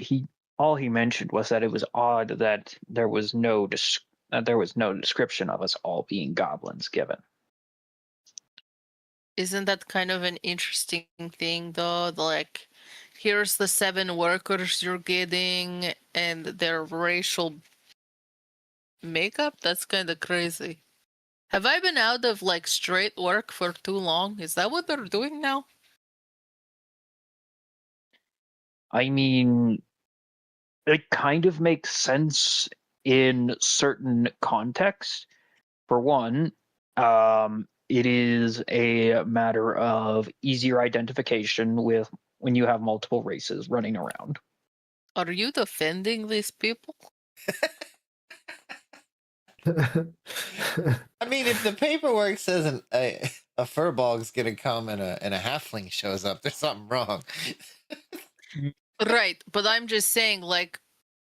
all he mentioned was that it was odd that there was no description of us all being goblins given. Isn't that kind of an interesting thing, though? Like, here's the 7 workers you're getting, and their racial makeup? That's kind of crazy. Have I been out of, like, straight work for too long? Is that what they're doing now? I mean, it kind of makes sense in certain contexts. For one, it is a matter of easier identification with when you have multiple races running around. Are you defending these people? I mean, if the paperwork says a furbog's gonna come and a halfling shows up, there's something wrong. Right, but I'm just saying, like,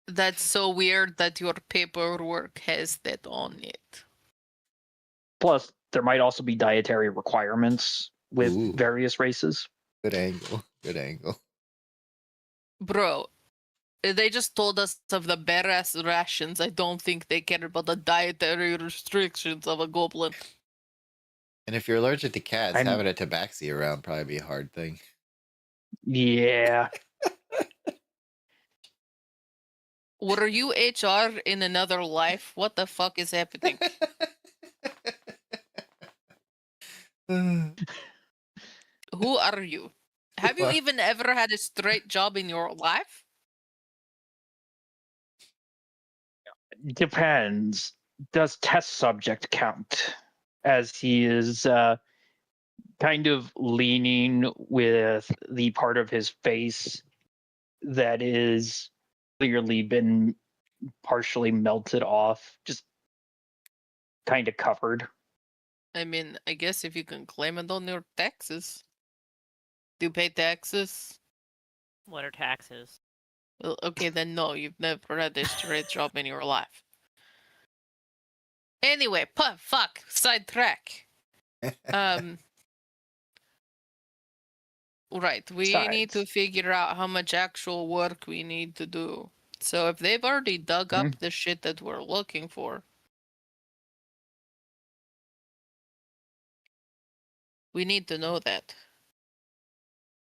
that's so weird that your paperwork has that on it. Plus, there might also be dietary requirements with Ooh. various races. Good angle. Good angle. Bro, they just told us of the bare-ass rations. I don't think they care about the dietary restrictions of a goblin. And if you're allergic to cats, I'm- having a tabaxi around probably be a hard thing. Yeah. Were you HR in another life? What the fuck is happening? Who are you? Have you What? even ever had a straight job in your life? Depends. Does test subject count? As he is kind of leaning with the part of his face that is clearly been partially melted off, just kind of covered. I mean, I guess if you can claim it on your taxes. Do you pay taxes? What are taxes? Well, okay, then no, you've never had a straight job in your life. Anyway, fuck, sidetrack. Right, we need to Besides. figure out how much actual work we need to do. So if they've already dug up the shit that we're looking for, we need to know that.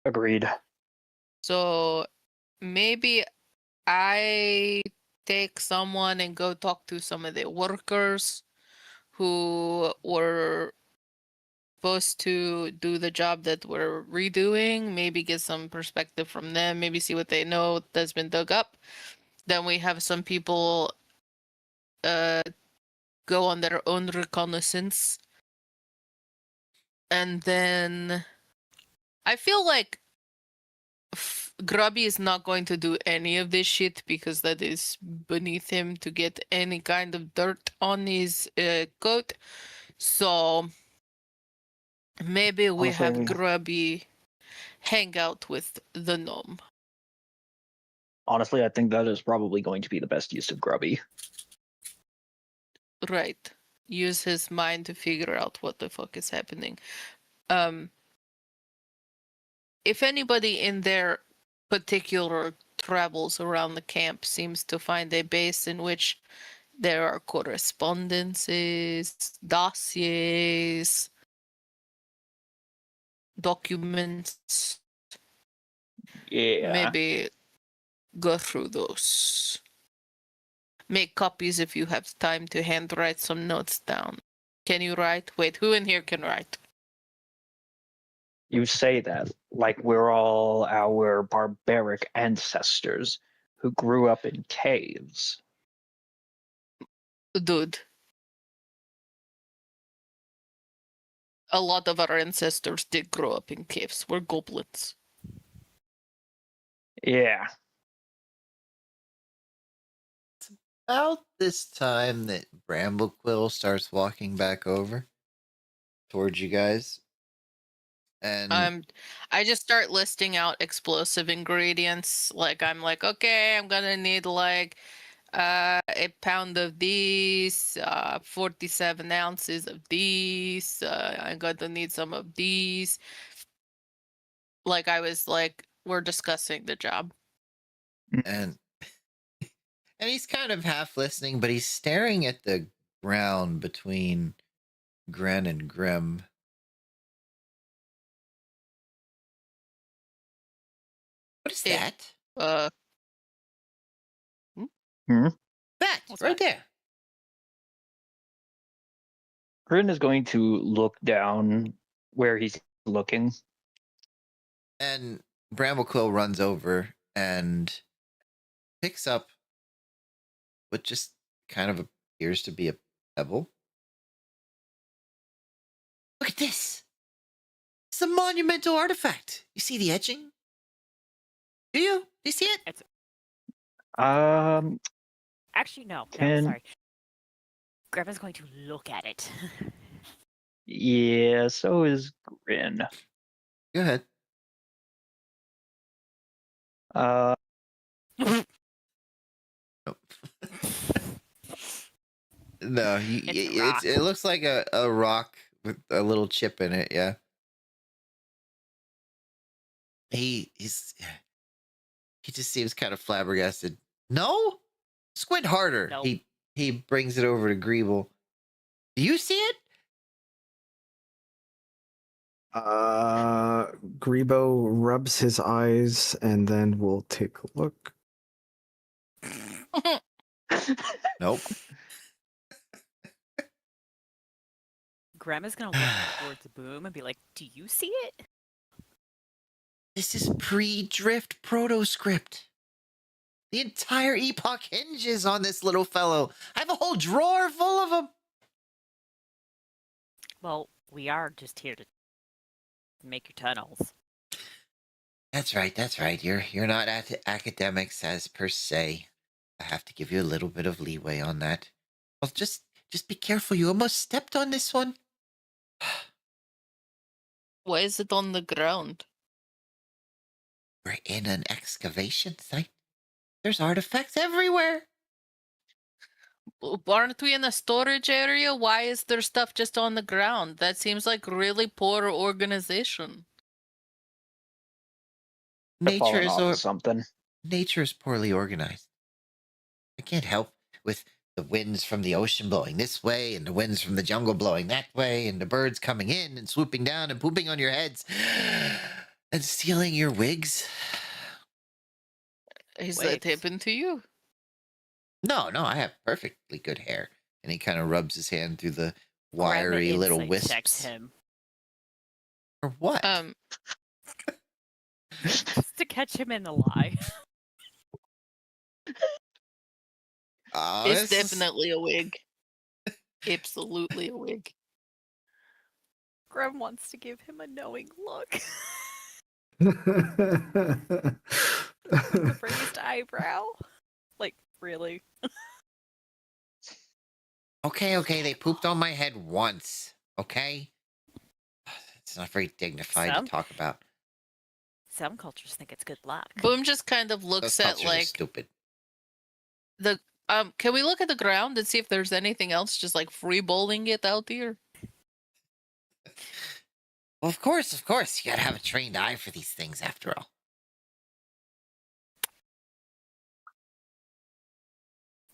Agreed. So maybe I take someone and go talk to some of the workers who were supposed to do the job that we're redoing, maybe get some perspective from them, maybe see what they know that's been dug up. Then we have some people go on their own reconnaissance. And then I feel like Grubby is not going to do any of this shit because that is beneath him to get any kind of dirt on his coat. So maybe we have Honestly- Grubby hang out with the gnome. Honestly, I think that is probably going to be the best use of Grubby. Right. Use his mind to figure out what the fuck is happening. If anybody in their particular travels around the camp seems to find a base in which there are correspondences, dossiers, documents, Yeah. maybe go through those. Make copies if you have time to handwrite some notes down. Can you write? Wait, who in here can write? You say that like we're all our barbaric ancestors who grew up in caves. Dude. A lot of our ancestors did grow up in caves. We're goblins. Yeah. About this time that Bramblequill starts walking back over towards you guys. And I just start listing out explosive ingredients. Like I'm like, okay, I'm gonna need like a pound of these, 47 ounces of these. I'm gonna need some of these. Like I was like, we're discussing the job. and he's kind of half listening, but he's staring at the ground between Gren and Grem. What is It- that? That What's right that? there. Grin is going to look down where he's looking. And Bramblequill runs over and picks up what just kind of appears to be a pebble. Look at this. It's a monumental artifact. You see the etching? Do you? Do you see it? Actually, no. Can- No, sorry. Grandma's going to look at it. Yeah, so is Grin. Go ahead. Uh, No, It's a rock. it looks like a rock with a little chip in it. Yeah. He just seems kind of flabbergasted. No, squint harder. Nope. He brings it over to Greebo. Do you see it? Greebo rubs his eyes and then we'll take a look. Nope. Grandma's gonna look towards the boom and be like, "Do you see it?" This is pre-drift proto-script. The entire epoch hinges on this little fellow. I have a whole drawer full of them. Well, we are just here to make your tunnels. That's right. That's right. You're not academics as per se. I have to give you a little bit of leeway on that. Well, just be careful. You almost stepped on this one. Why is it on the ground? We're in an excavation site. There's artifacts everywhere. Aren't we in a storage area? Why is there stuff just on the ground? That seems like really poor organization. they're falling Nature is off something. nature is poorly organized. I can't help with the winds from the ocean blowing this way and the winds from the jungle blowing that way and the birds coming in and swooping down and pooping on your heads and stealing your wigs. Is Wait. that happened to you? No, I have perfectly good hair. And he kind of rubs his hand through the Grandma wiry little insight checks wisps. him Or what? just to catch him in the lie. It's definitely a wig. Absolutely a wig. Grem wants to give him a knowing look. The raised eyebrow. Like, really? Okay, they pooped on my head once. Okay? It's not very dignified Some- to talk about. Some cultures think it's good luck. Boom just kind of Those looks at cultures are like stupid. the can we look at the ground and see if there's anything else just like free bowling it out here? Well, of course. You gotta have a trained eye for these things after all.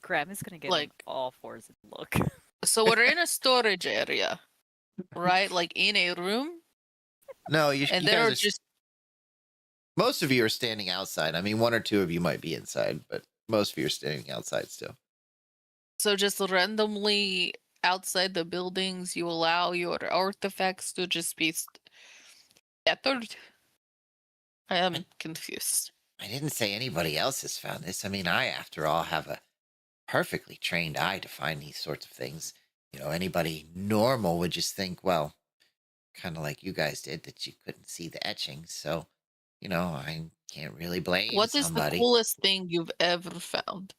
Grem is gonna get Like- all fours and look. So we're in a storage area, right? Like in a room, No, you and you there guys are are just most of you are standing outside. I mean, one or two of you might be inside, but most of you are standing outside still. so just randomly outside the buildings, you allow your artifacts to just be scattered. I am confused. I didn't say anybody else has found this. I mean, I, after all, have a perfectly trained eye to find these sorts of things. You know, anybody normal would just think, well, kind of like you guys did, that you couldn't see the etchings. So, you know, I can't really blame What is somebody. the coolest thing you've ever found?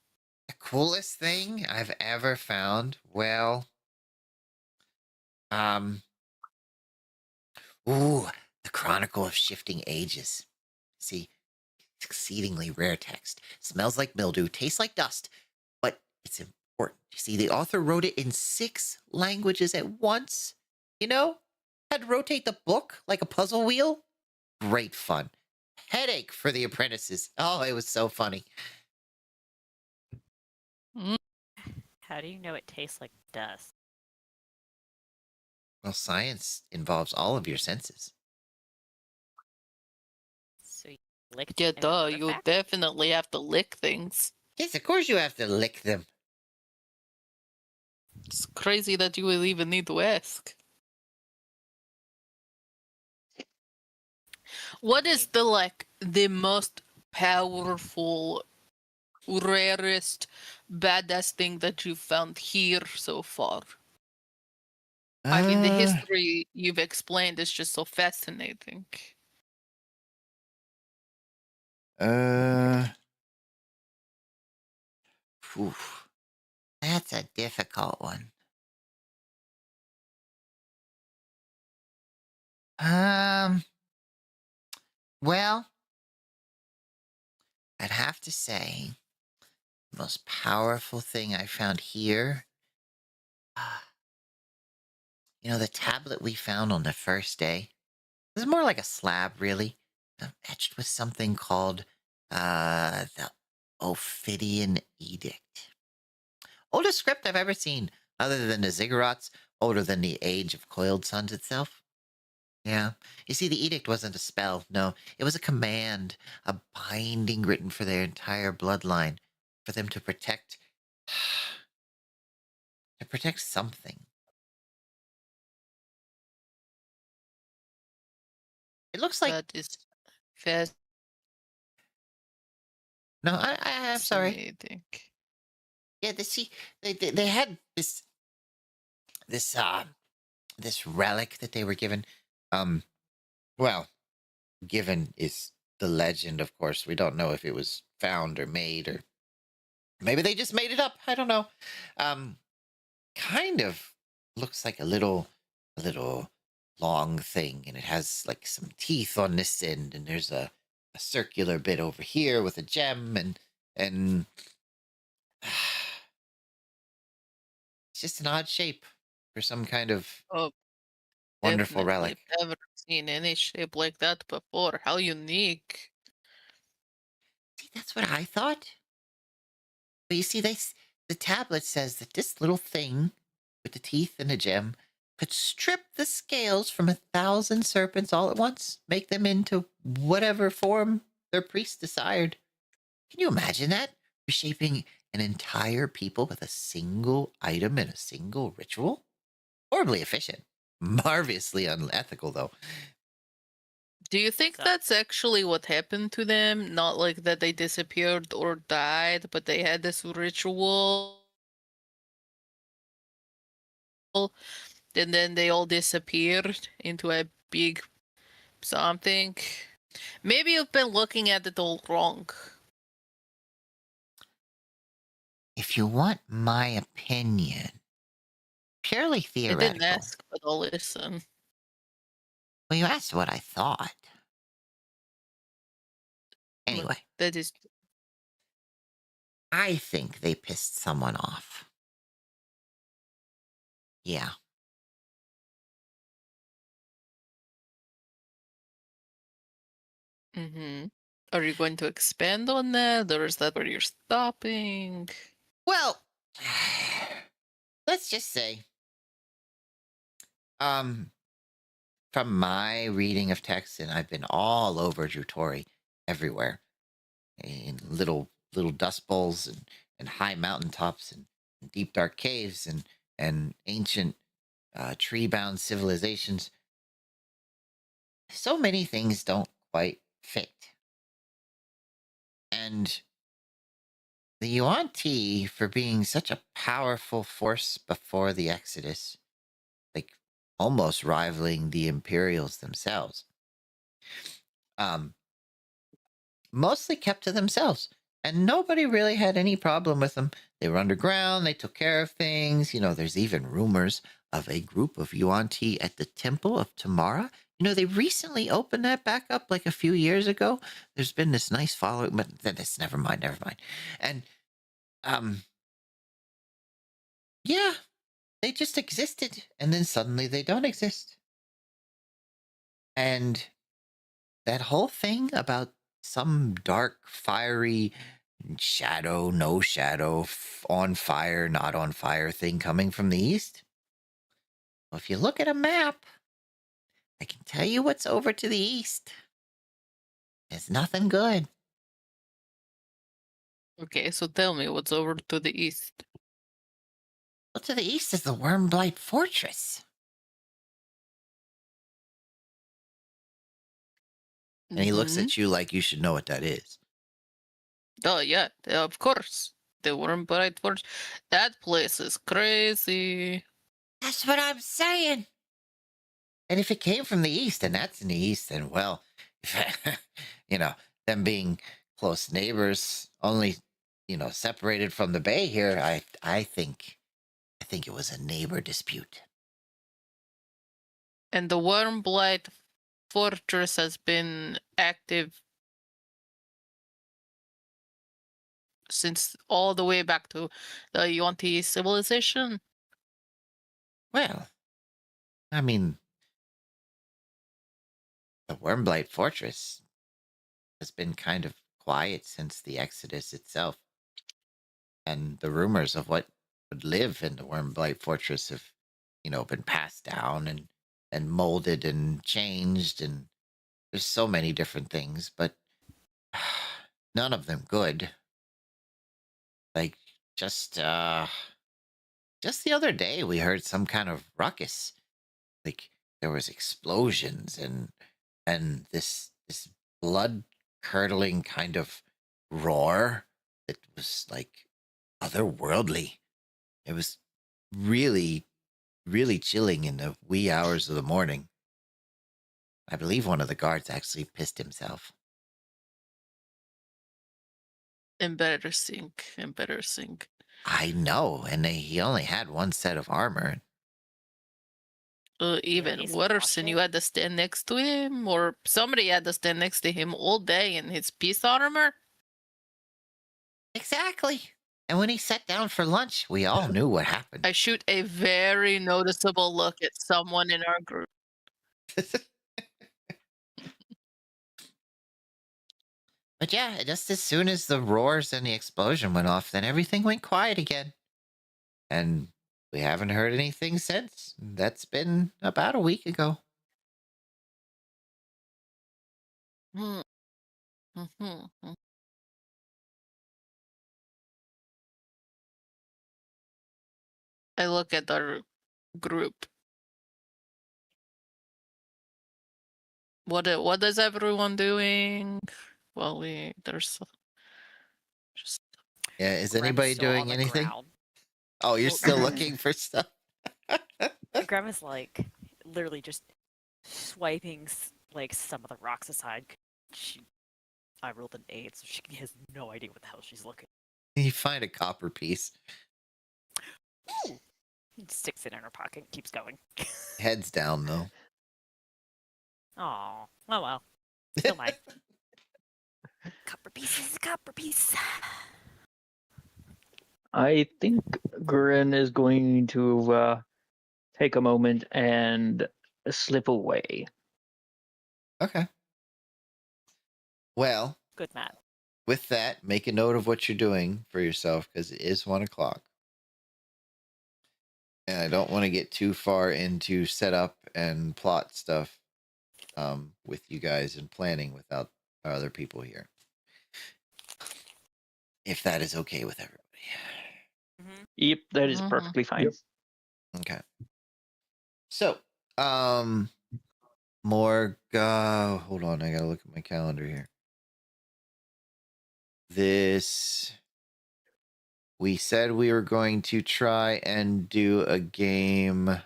The coolest thing I've ever found? Well, ooh, the Chronicle of Shifting Ages. See, it's exceedingly rare text. Smells like mildew, tastes like dust, but it's important. You see, the author wrote it in 6 languages at once. You know, had to rotate the book like a puzzle wheel. Great fun. Headache for the apprentices. Oh, it was so funny. How do you know it tastes like dust? Well, science involves all of your senses. So you licked. Yeah, an duh. You artifact? definitely have to lick things. Yes, of course you have to lick them. It's crazy that you would even need to ask. What is the most powerful, rarest, badass thing that you've found here so far? I mean, the history you've explained is just so fascinating. Oof. That's a difficult one. Well, I'd have to say the most powerful thing I found here, the tablet we found on the first day. It was more like a slab, really, etched with something called the Ophidian Edict. Oldest script I've ever seen, other than the ziggurats, older than the Age of Coiled Suns itself. Yeah. You see, the edict wasn't a spell, no. It was a command, a binding written for their entire bloodline, for them to protect... to protect something. It looks like... That is fascinating. No, I'm sorry. Yeah, they had this relic that they were given. Well, given is the legend, of course. We don't know if it was found or made, or maybe they just made it up. I don't know. Kind of looks like a little long thing, and it has like some teeth on this end, and there's a circular bit over here with a gem, and it's just an odd shape for some kind of Oh, wonderful relic. Never seen any shape like that before. How unique. See, that's what I thought. But you see, the tablet says that this little thing with the teeth and the gem could strip the scales from 1,000 serpents all at once, make them into whatever form their priest desired. Can you imagine that? Reshaping an entire people with a single item and a single ritual? Horribly efficient. Marvelously unethical, though. Do you think that's actually what happened to them? Not like that they disappeared or died, but they had this ritual, and then they all disappeared into a big something? Maybe you've been looking at it all wrong. If you want my opinion, purely I theoretical. didn't ask, but I'll listen. Well, you asked what I thought. Anyway, That is... I think they pissed someone off. Yeah. Mm-hmm. Are you going to expand on that, or is that where you're stopping? Well, let's just say, from my reading of text, and I've been all over Jutori, everywhere, in little dust bowls and high mountaintops and deep dark caves and ancient tree-bound civilizations. So many things don't quite fit. And the Yuan-Ti, for being such a powerful force before the Exodus, like almost rivaling the Imperials themselves, mostly kept to themselves. And nobody really had any problem with them. They were underground, they took care of things. There's even rumors of a group of Yuan-Ti at the Temple of Tamara. They recently opened that back up like a few years ago. There's been this nice following, but that's never mind. And, yeah, they just existed, and then suddenly they don't exist. And that whole thing about some dark, fiery shadow, no shadow, on fire, not on fire thing coming from the east. Well, if you look at a map, I can tell you what's over to the east. It's nothing good. Okay, so tell me what's over to the east. Well, to the east is the Wormblight Fortress. And he looks Mhm. at you like you should know what that is. Oh yeah, of course. The Wormblight Forge. That place is crazy. That's what I'm saying. And if it came from the east, and that's in the east, then well, you know, them being close neighbors, only separated from the bay here, I think it was a neighbor dispute. And the Wormblight Fortress has been active since all the way back to the Yuan-Ti civilization. Well, I mean, the Wormblight Fortress has been kind of quiet since the Exodus itself. And the rumors of what would live in the Wormblight Fortress have, been passed down and molded and changed, and there's so many different things, but none of them good. Like just the other day we heard some kind of ruckus. Like there was explosions and this blood curdling kind of roar that was like otherworldly. It was really, really chilling in the wee hours of the morning. I believe one of the guards actually pissed himself. Embarrassing. I know, and he only had one set of armor. Even needs to worse, wash and it. you had to stand next to him, or somebody had to stand next to him all day in his peace armor. Exactly. And when he sat down for lunch, we all knew what happened. I shoot a very noticeable look at someone in our group. But yeah, just as soon as the roars and the explosion went off, then everything went quiet again. And we haven't heard anything since. That's been about a week ago. Hmm. Mhm. I look at our group. What is everyone doing? Well, there's just Yeah, is Grem's anybody still on doing the anything? ground. Oh, you're Well, still Grem- looking for stuff? Grem is like literally just swiping like some of the rocks aside. I rolled an 8, so she has no idea what the hell she's looking. You find a copper piece. Sticks it in her pocket and keeps going. Heads down, though. Oh well. Still mine. Copper piece is a copper piece. I think Grin is going to take a moment and slip away. Okay. Well, Good Matt. with that, make a note of what you're doing for yourself because it is 1 o'clock. And I don't want to get too far into setup and plot stuff with you guys and planning without other people here. If that is okay with everybody. Yep, that is Mhm. perfectly fine. Yep. Okay. So, Morga, hold on, I gotta look at my calendar here. We said we were going to try and do a game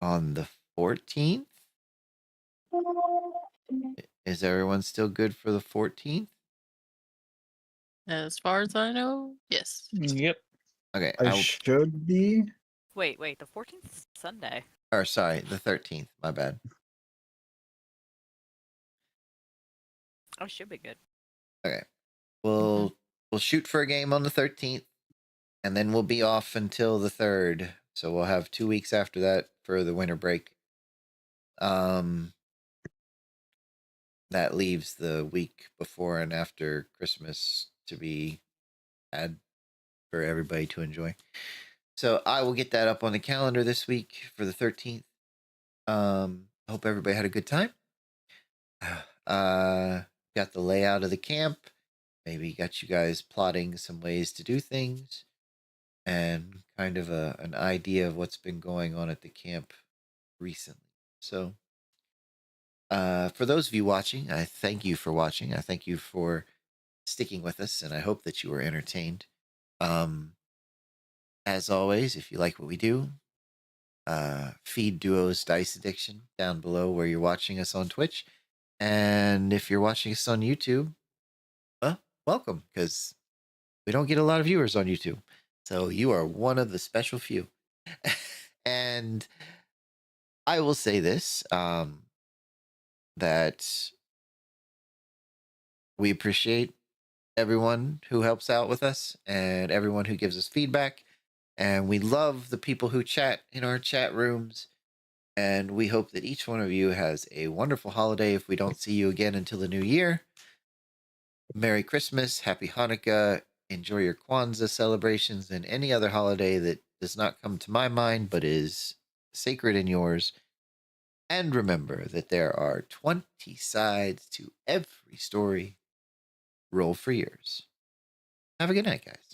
on the 14th. Is everyone still good for the 14th? as far as I know, yes. Yep. Okay. I should be. Wait, the 14th is Sunday. Or sorry, the 13th. My bad. Oh, should be good. Okay. We'll shoot for a game on the 13th, and then we'll be off until the 3rd. So we'll have 2 weeks after that for the winter break. That leaves the week before and after Christmas to be had for everybody to enjoy. So I will get that up on the calendar this week for the 13th. Hope everybody had a good time. Got the layout of the camp. Maybe got you guys plotting some ways to do things, and kind of an idea of what's been going on at the camp recently. So, for those of you watching, I thank you for watching. I thank you for sticking with us, and I hope that you were entertained. As always, if you like what we do, feed Duo's Dice Addiction down below where you're watching us on Twitch. And if you're watching us on YouTube, well, welcome, because we don't get a lot of viewers on YouTube. So you are one of the special few. And I will say this, that we appreciate everyone who helps out with us and everyone who gives us feedback. And we love the people who chat in our chat rooms. And we hope that each one of you has a wonderful holiday if we don't see you again until the new year. Merry Christmas, Happy Hanukkah, enjoy your Kwanzaa celebrations and any other holiday that does not come to my mind but is sacred in yours. And remember that there are 20 sides to every story. Roll for yours. Have a good night, guys.